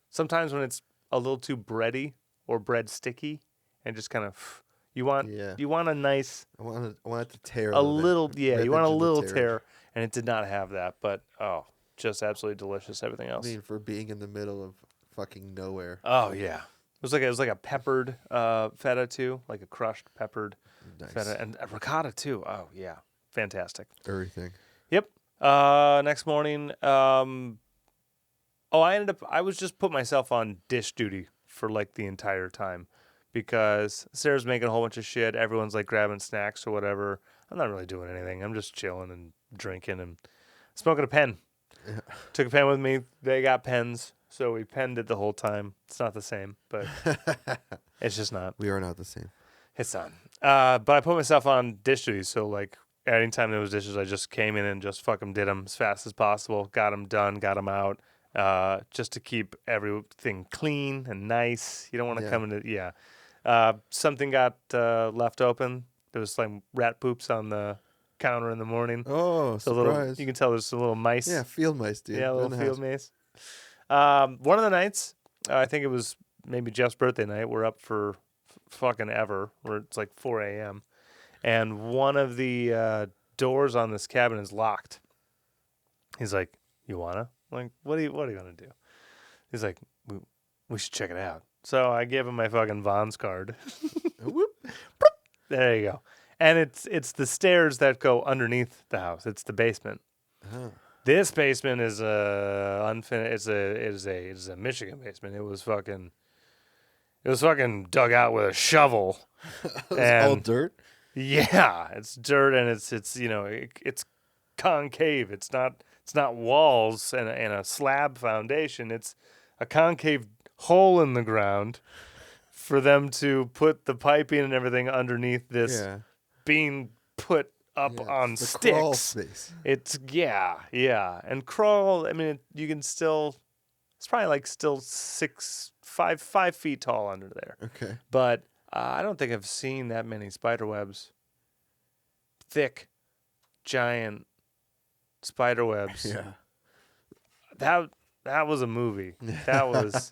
sometimes when it's a little too bready or bread sticky and just kind of, you want a nice, I want it to tear. you want a Red little edge tear, and it did not have that, but just absolutely delicious. Everything else. I mean, for being in the middle of fucking nowhere. Oh yeah. It was like a peppered feta too, like a crushed peppered Nice. feta and ricotta too. Oh yeah. Fantastic. Everything. Yep. Next morning, I was just put myself on dish duty for like the entire time because Sarah's making a whole bunch of shit. Everyone's like grabbing snacks or whatever. I'm not really doing anything. I'm just chilling and drinking and smoking a pen. Yeah. Took a pen with me. They got pens, so we penned it the whole time. It's not the same, but it's just not. We are not the same. It's not. But I put myself on dish duty, so like anytime there was dishes, I just came in and just fucking did them as fast as possible. Got them done, got them out, just to keep everything clean and nice. You don't want to come into something got left open. There was like rat poops on the counter in the morning. Oh, So surprise. you can tell there's some little mice. Yeah, field mice, dude. Yeah, In little the field house. mice. One of the nights, I think it was maybe Jeff's birthday night. We're up for fucking ever. It's like 4 a.m. And one of the doors on this cabin is locked. He's like, "You wanna?" I'm like, what are you gonna do? He's like, "We should check it out." So I gave him my fucking Vons card. Whoop. There you go. And it's the stairs that go underneath the house. It's the basement. Oh. This basement is unfinished. It's a Michigan basement. It was fucking dug out with a shovel. It's all dirt. Yeah, it's dirt and it's it's concave. It's not walls and a slab foundation. It's a concave hole in the ground for them to put the piping and everything underneath this Yeah. being put up on It's the crawl sticks. space. It's yeah. And crawl, I mean, you can still, it's probably like still 5 feet tall under there. Okay. But I don't think I've seen that many spider webs. Thick, giant spider webs. Yeah. That was a movie. That was,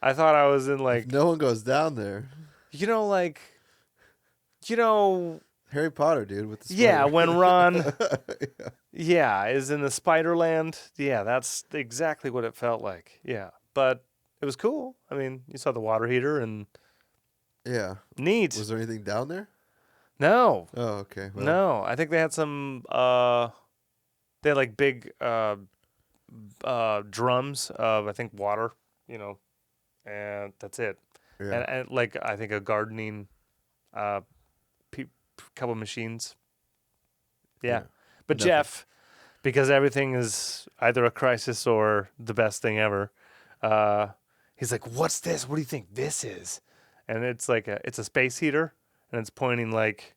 I thought I was in like, If no one goes down there. Harry Potter, dude, with the spider. yeah, when Ron, is in the spider land. Yeah, that's exactly what it felt like. Yeah, but it was cool. I mean, you saw the water heater and Yeah. neat. Was there anything down there? No, Oh, okay. Well, no. I think they had some. They had like big drums of I think water. And that's it. Yeah. And like I think a gardening, couple machines. Yeah. But Nothing. Jeff, because everything is either a crisis or the best thing ever, he's like, "What's this? What do you think this is?" And it's like it's a space heater, and it's pointing like,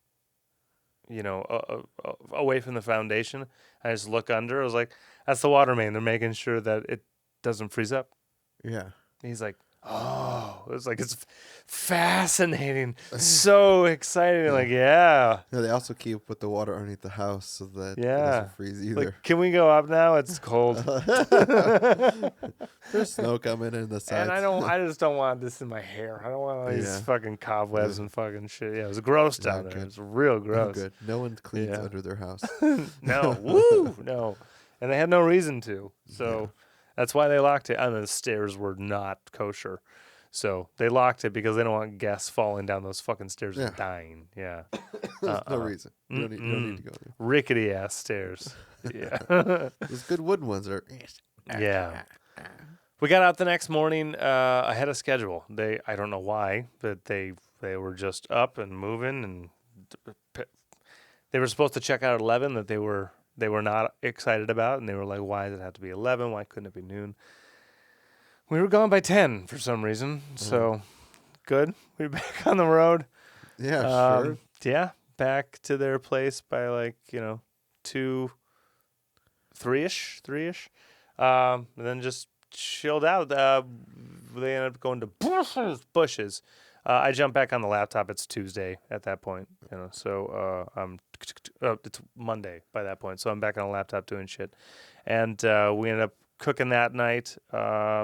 away from the foundation. I just look under. I was like, "That's the water main. They're making sure that it doesn't freeze up." Yeah. And he's like, "Oh," it was like it's fascinating, so exciting. Like, yeah. Yeah, they also keep with the water underneath the house so that it Yeah. doesn't freeze either. Like, can we go up now? It's cold. There's snow coming in the sides. And I just don't want this in my hair. I don't want all these Yeah. fucking cobwebs and fucking shit. Yeah, it was gross down there. good. It was real Oh, gross. good. No one cleans Yeah. under their house. No, woo, no. And they had no reason to. So that's why they locked it. And the stairs were not kosher. So they locked it because they don't want guests falling down those fucking stairs and dying. Yeah. There's no reason. You don't need to go there. Rickety ass stairs. Yeah. Those good wooden ones are. Yeah. We got out the next morning ahead of schedule. I don't know why, but they were just up and moving, and they were supposed to check out at 11 that they were not excited about, and they were like, "Why does it have to be 11? Why couldn't it be noon?" We were gone by 10 for some reason, so good. We were back on the road. Yeah, sure. Yeah, back to their place by like 2, 3-ish. And then just chilled out. They ended up going to bushes. I jumped back on the laptop. It's Tuesday at that point, so it's Monday by that point. So I'm back on the laptop doing shit, and we ended up cooking that night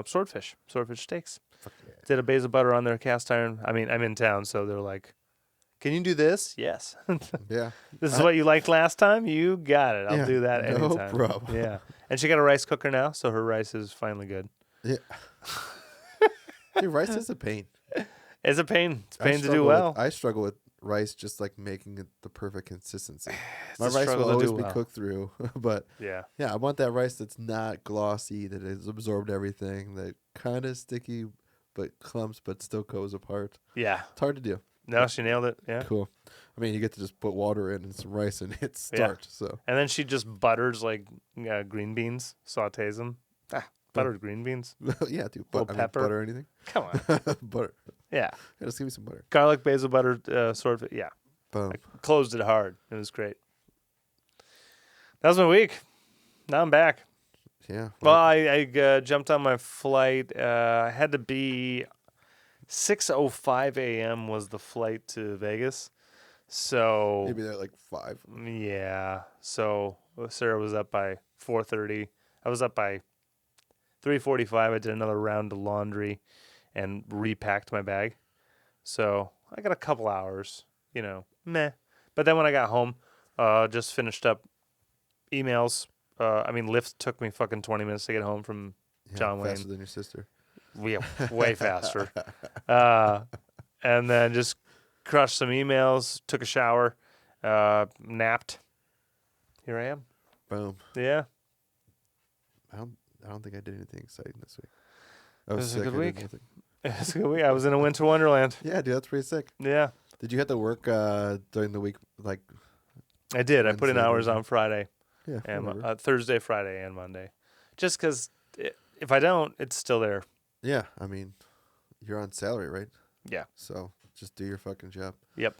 swordfish steaks. Did a basil butter on their cast iron. I mean, I'm in town, so they're like, "Can you do this?" Yes. Yeah. This is what you liked last time? You got it. I'll do that no anytime. problem. Yeah. And she got a rice cooker now, so her rice is finally good. Yeah. Dude, rice is a pain. It's a pain. It's a I pain to do struggle well. I struggle with rice just like making it the perfect consistency. It's My a rice struggle will to always do be well. cooked through, but Yeah. I want that rice that's not glossy, that has absorbed everything, that kind of sticky but clumps, but still goes apart. Yeah. It's hard to do. No, she nailed it. Yeah. Cool. I mean, you get to just put water in and some rice and hit start. So And then she just butters like green beans, sautés them. Buttered green beans. yeah, dude. Little pepper. Butter or anything? Come on. Butter. Yeah. Yeah, just give me some butter. Garlic, basil, butter, sort of. Yeah. Boom. I closed it hard. It was great. That was my week. Now I'm back. Yeah. Well, I jumped on my flight. I had to be 6:05 a.m. was the flight to Vegas. So Maybe they're like 5. yeah. So Sarah was up by 4:30. I was up by 3:45. I did another round of laundry and repacked my bag. So I got a couple hours, meh. But then when I got home, just finished up emails. Lyft took me fucking 20 minutes to get home from John Wayne. Faster than your sister. Yeah, way faster. And then just crushed some emails, took a shower, napped. Here I am. Boom. Yeah. I don't think I did anything exciting this week. It was a sick. good I did week. nothing. It's a good week. I was in a winter wonderland. Yeah, dude, that's pretty sick. Yeah. Did you have to work during the week? Like, I did. I put in Wednesday, hours Thursday? on Friday, yeah, and whatever. Thursday, Friday, and Monday. Just because if I don't, it's still there. Yeah, I mean, you're on salary, right? Yeah. So just do your fucking job. Yep.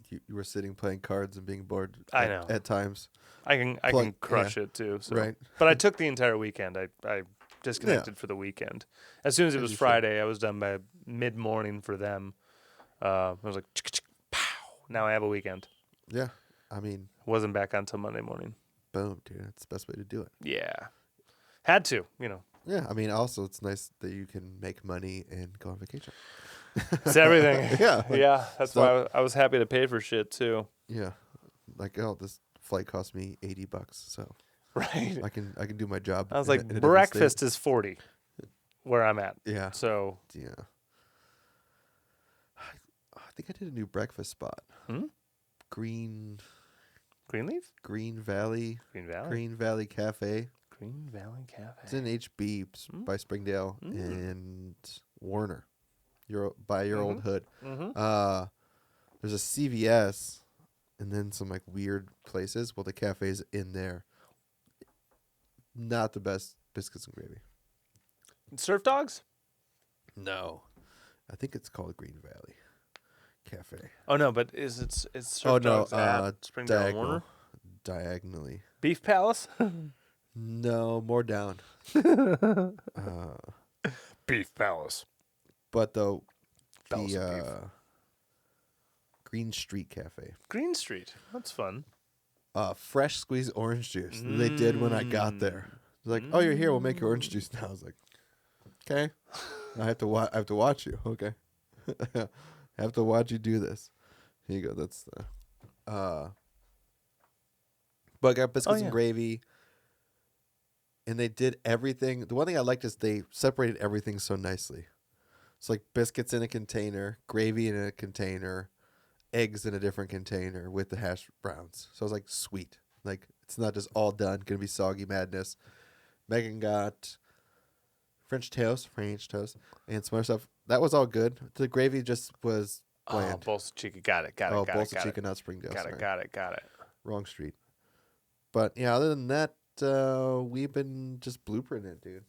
You were sitting playing cards and being bored. I know. At times. I can crush it too. So. Right. But I took the entire weekend. I disconnected for the weekend. As soon as it As was you should. Friday, I was done by mid morning for them. I was like, pow. Now I have a weekend. Yeah. I mean, Wasn't back until Monday morning. boom, dude. That's the best way to do it. Yeah. Had to, Yeah. I mean, also, it's nice that you can make money and go on vacation. It's everything. Yeah. Yeah. That's So- why I was happy to pay for shit too. Yeah. Like, oh, this flight cost me $80, so Right. I can do my job. I was in a like, different breakfast state. is 40 where I'm at. Yeah. So, Yeah. I think I did a new breakfast spot. Green Greenleaf? Valley. Green Valley? Green Valley Cafe. Green Valley Cafe. It's in HB by Springdale and Warner. Your old hood. Mm-hmm. There's a CVS and then some like weird places. Well, the cafe's in there. Not the best biscuits and gravy. Surf Dogs? No. I think it's called Green Valley Cafe. Oh, no, but it's Surf Oh, no. Dogs at Springdale and Warner? Diagonally. Beef Palace? No, more down. Beef Palace. But the Palace of beef. Green Street Cafe. Green Street. That's fun. Fresh squeezed orange juice. They did when I got there. They're like, "Oh, you're here. We'll make your orange juice now." I was like, "Okay." I have to watch you. Okay. I have to watch you do this. Here you go. That's the. But I got biscuits and gravy. And they did everything. The one thing I liked is they separated everything so nicely. It's like biscuits in a container, gravy in a container, eggs in a different container with the hash browns. So I was like, sweet. Like, it's not just all done. Gonna be soggy madness. Megan got French toast, and some other stuff. That was all good. The gravy just was bland. Oh, Bolsa Chica. Got it. Bolsa Chica, not Springdale. Got it. Wrong street. But yeah, other than that, we've been just blueprinting it, dude.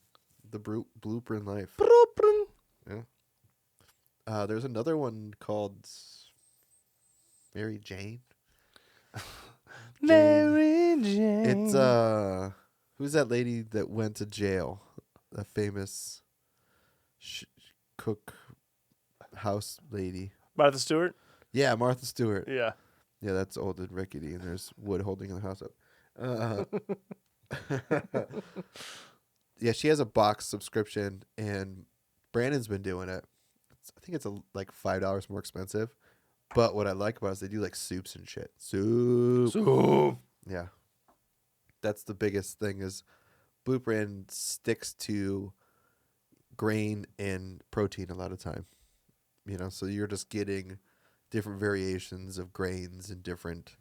The blueprint life. Yeah. There's another one called Mary Jane. Mary Jane. It's who's that lady that went to jail? The famous cook house lady. Martha Stewart? Yeah, Martha Stewart. Yeah. Yeah, that's old and rickety, and there's wood holding the house up. Yeah, she has a box subscription, and Brandon's been doing it. I think it's like $5 more expensive. But what I like about it is they do like soups and shit. Soup. Yeah. That's the biggest thing is Blueprint sticks to grain and protein a lot of time. So you're just getting different variations of grains and different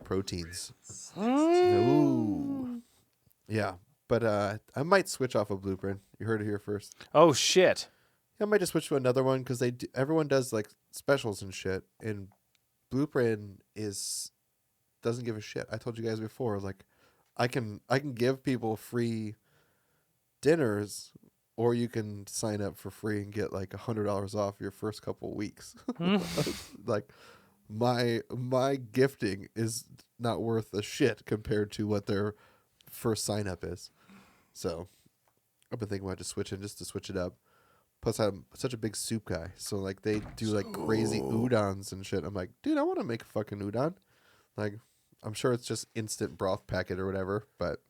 proteins. Ooh. Yeah. But I might switch off of Blueprint. You heard it here first. Oh, shit. I might just switch to another one because everyone does like specials and shit, and Blueprint doesn't give a shit. I told you guys before, like I can give people free dinners, or you can sign up for free and get like $100 off your first couple weeks. Like my gifting is not worth a shit compared to what their first sign up is. So I've been thinking about just to switch it up. Plus, I'm such a big soup guy, so like they do like crazy udons and shit. I'm like, dude, I want to make a fucking udon. Like, I'm sure it's just instant broth packet or whatever, but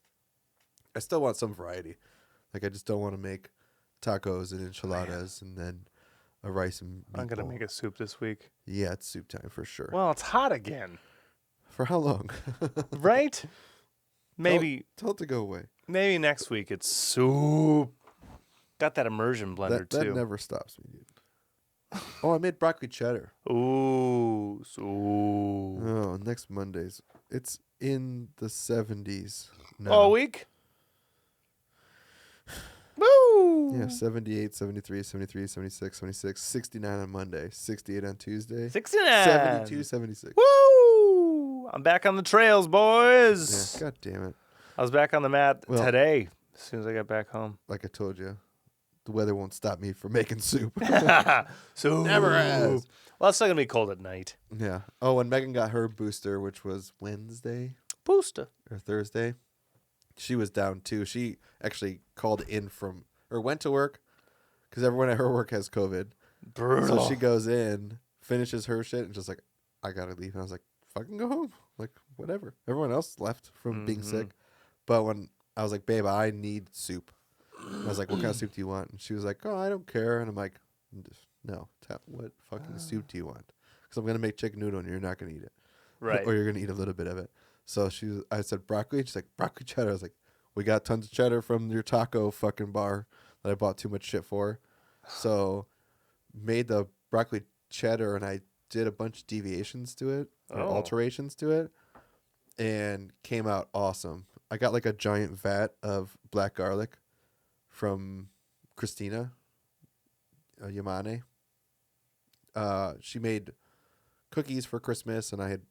I still want some variety. Like, I just don't want to make tacos and enchiladas and then a rice and meatball. I'm gonna make a soup this week. Yeah, it's soup time for sure. Well, it's hot again. For how long? Right? Maybe tell it to go away. Maybe next week it's soup. Got that immersion blender too. That never stops me, dude. Oh, I made broccoli cheddar. Ooh, soup. Oh, next Monday's. It's in the 70s. All week? Woo! Yeah, 78, 73, 73, 76, 76, 69 on Monday, 68 on Tuesday. 69. 72, 76. Woo! I'm back on the trails, boys. Yeah, God damn it. I was back on the mat today as soon as I got back home. Like I told you, the weather won't stop me from making soup. Soup. Never has. Well, it's still going to be cold at night. Yeah. Oh, and Megan got her booster, which was Wednesday. Booster. Or Thursday. She was down too. She actually called in went to work because everyone at her work has COVID. Brutal. So she goes in, finishes her shit, and just like, I got to leave. And I was like, fucking go home. Like, whatever. Everyone else left from being sick. But when I was like, babe, I need soup. I was like, what kind of soup do you want? And she was like, oh, I don't care. And I'm like, no, what fucking soup do you want? Because I'm going to make chicken noodle and you're not going to eat it. Right. Or you're going to eat a little bit of it. So I said, broccoli. She's like, broccoli cheddar. I was like, we got tons of cheddar from your taco fucking bar that I bought too much shit for. So made the broccoli cheddar and I did a bunch of deviations to it, or alterations to it, and came out awesome. I got like a giant vat of black garlic from Christina Yamane. She made cookies for Christmas, and I had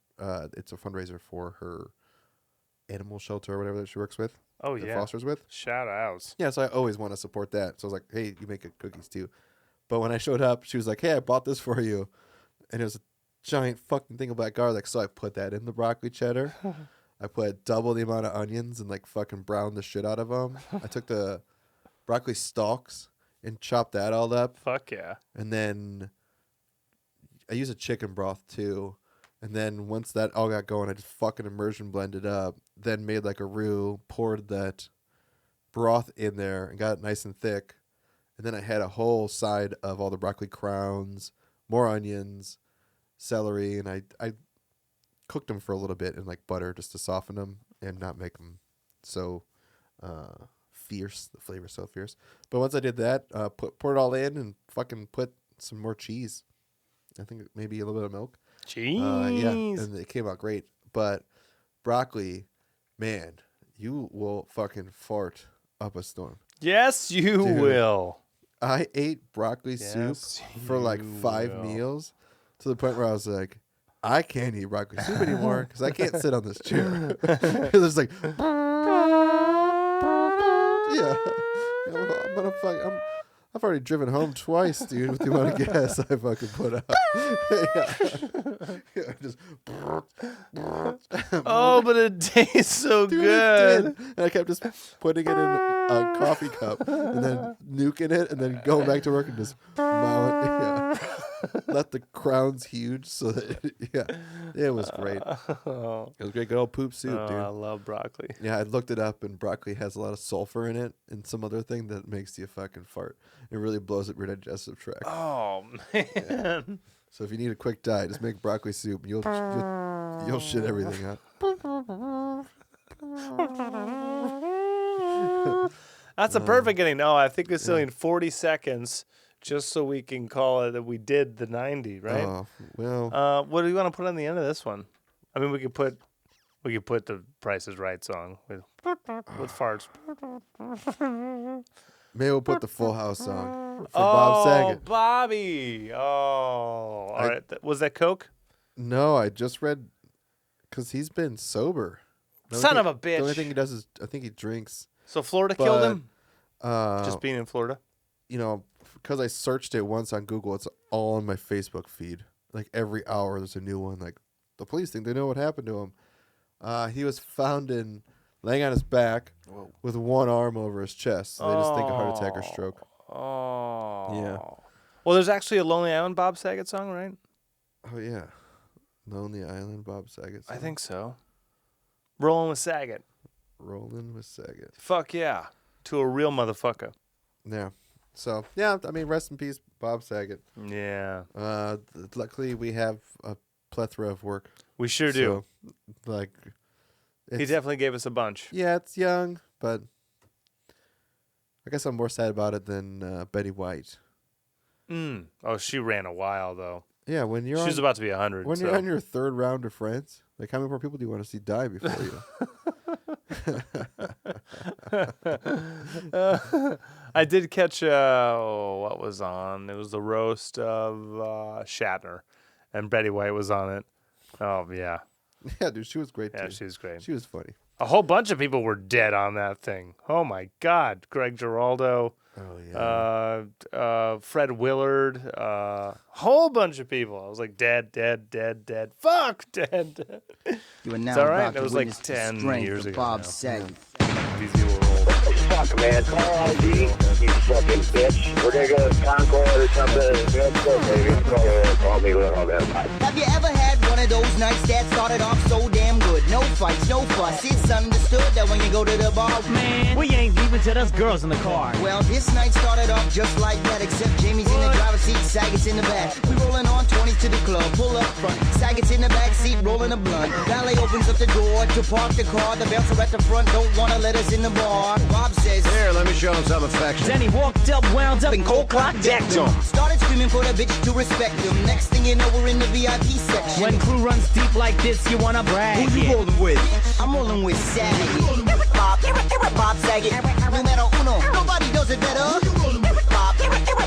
it's a fundraiser for her animal shelter or whatever that she works with. Oh, yeah. Fosters with. Shout outs. Yeah, so I always want to support that. So I was like, hey, you make cookies too. But when I showed up, she was like, hey, I bought this for you. And it was a giant fucking thing of black garlic. So I put that in the broccoli cheddar. I put double the amount of onions and like fucking browned the shit out of them. I took the broccoli stalks and chopped that all up. Fuck yeah. And then I use a chicken broth too. And then once that all got going, I just fucking immersion blended up. Then made like a roux, poured that broth in there and got it nice and thick. And then I had a whole side of all the broccoli crowns, more onions, celery, and I cooked them for a little bit in like butter just to soften them and not make them so fierce. The flavor so fierce. But once I did that, pour it all in and fucking put some more cheese. I think maybe a little bit of milk. Cheese. Yeah, and it came out great. But broccoli, man, you will fucking fart up a storm. Yes, you Dude, will. I ate broccoli soup for like 5 meals to the point where I was like, I can't eat broccoli soup anymore because I can't sit on this chair. It's like, yeah, I've already driven home twice, dude, with the amount of gas I fucking put out. Yeah, just. Oh, but it tastes so Dude, good. it did. And I kept just putting it in a coffee cup and then nuking it and then going back to work and just let the crowns huge so that it was great. It was great, good old poop soup, dude. I love broccoli. Yeah, I looked it up and broccoli has a lot of sulfur in it and some other thing that makes you fucking fart. It really blows up your digestive tract. Oh man. Yeah. So if you need a quick diet, just make broccoli soup. You'll shit everything out. That's a perfect ending. No, I think we're still in 40 seconds just so we can call it that we did the 90, right? Oh, well. What do you want to put on the end of this one? I mean, we could put the Price is Right song with farts. Maybe we'll put the Full House song. Bob Saget. Bobby. Oh, all right. Was that Coke? No, I just read because he's been sober. Son of a bitch. The only thing he does is I think he drinks. So Florida killed him? Uh, Just being in Florida? You know, because I searched it once on Google, it's all on my Facebook feed. Like every hour, there's a new one. Like the police think they know what happened to him. He was found laying on his back with one arm over his chest. So they just think a heart attack or stroke. Oh. Yeah. Well, there's actually a Lonely Island Bob Saget song, right? Oh yeah, Lonely Island Bob Saget song. I think so. Rolling with Saget. Rolling with Saget. Fuck yeah. To a real motherfucker. Yeah. So, yeah, I mean, rest in peace, Bob Saget. Yeah. Luckily, we have a plethora of work. We sure do. Like, he definitely gave us a bunch. Yeah, it's young, but I guess I'm more sad about it than Betty White. Oh, she ran a while, though. Yeah, when you're She's about to be 100. When you're on your third round of Friends, like, how many more people do you want to see die before you? I did catch what was on? It was the roast of Shatner, and Betty White was on it. Oh yeah, yeah, dude, she was great. Yeah, too. she was great. She was funny. A whole bunch of people were dead on that thing. Oh my God, Greg Giraldo. Oh yeah. Fred Willard. Whole bunch of people. I was like, dead. Fuck, dead. You are now It's all right. about It was to like witness the 10 strength years of ago Bob now. Saget. These people were old. Fuck, man. Call ID, you fucking bitch. We're gonna go to Concord or something. Let's go, baby. Call me little, man. Have you ever had one of those nights that started off so damn good? No fights, no fuss. It's understood that when you go to the bar, Man, we ain't leaving till there's girls in the car. well, this night started off just like that, except Jamie's in the driver's seat, Saget's in the back. We rolling on 20s to the club, pull up front. Saget's in the back seat, rolling a blunt. Valet opens up the door to park the car. The bouncer at the front don't wanna let us in the bar. Bob says, Here, let me show him some affection. Then he walked up, wound up, and cold clock decked him. started screaming for the bitch to respect him. Next thing you know, we're in the VIP section. When crew runs deep like this, you wanna brag. Who you rolling with? I'm rolling with Saget. Bob Saget. Numero uno. Nobody does it better.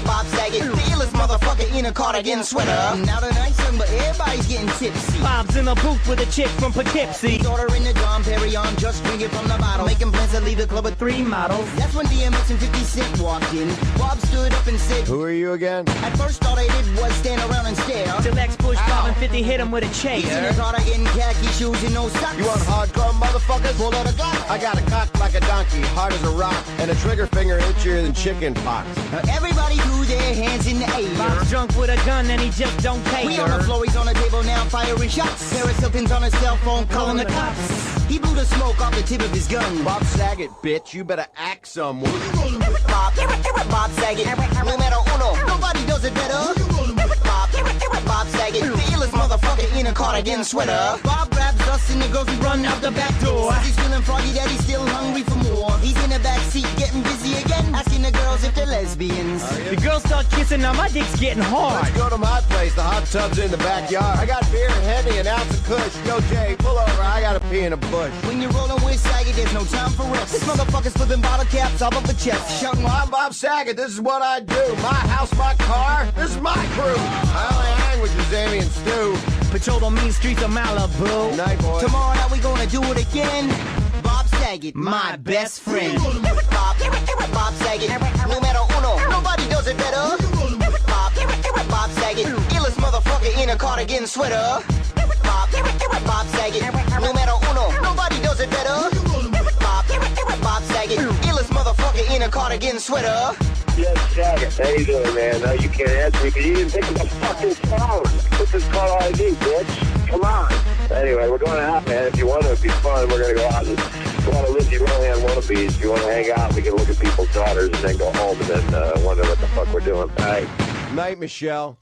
Bob Saget. The illest motherfucker in a cardigan sweater. Now tonight's young, but everybody's getting tipsy. Bob's in the booth with a chick from Poughkeepsie. Ordering the Dom Perignon, just drinking from the bottle. Making plans to leave the club with 3 models. That's when DMX and 50 Cent walked in. Bob stood up and said, Who are you again? at first all they did was stand around and stare. Till X pushed Bob and 50 hit him with a He's in a chair. cardigan, khaki shoes, and no socks. You want hardcore motherfuckers? Pull out a Glock. I got a cock like a donkey, hard as a rock, and a trigger finger itchier than chicken pox. Everybody threw their hands in the air. Bob's drunk with a gun and he just don't We on the care. floor, he's on the table now, firing shots. Paris Hilton's on his cell phone, calling the cops. He blew the smoke off the tip of his gun. Bob Saget, bitch, you better act someone. Bob Saget, numero uno. Nobody does it better. Bob Saget, the illest motherfucker in a cardigan sweater. Bob grabs us and the girls, we run out the back door. Says he's feeling froggy, that he's still hungry for more. He's in the back seat, getting busy again, asking the girls if they're lesbians. The girls start kissing, now my dick's getting hard. Let's go to my place, the hot tub's in the backyard. I got beer and Henny, an ounce of kush. Yo, Jay, pull over, I gotta pee in a bush. When you're rolling with Saget, there's no time for rest. This motherfucker's flipping bottle caps off of the chest, shouting, I'm Bob Saget, this is what I do. My house, my car, this is my crew. I only hang with Jamie and Stu. Patrol the mean streets of Malibu. Night, boy. tomorrow night we gonna do it again. Bob Saget, my best friend. Bob Saget, numero uno. Nobody does it better. Bob Saget, illest motherfucker in a cardigan sweater. Bob Saget, numero uno. Nobody does it better. Bob Saget, illest motherfucker in a cardigan sweater. Yes, Saget. How you doing, man? No, you can't answer me because you didn't pick up the fucking phone. Put this call ID, bitch. Come on. Anyway, we're going out, man. If you want to, it'd be fun. We're going to go out and go on a Lindsay Lohan wannabes. If you want to hang out, we can look at people's daughters and then go home and then wonder what the fuck we're doing. All right. Night, Michelle.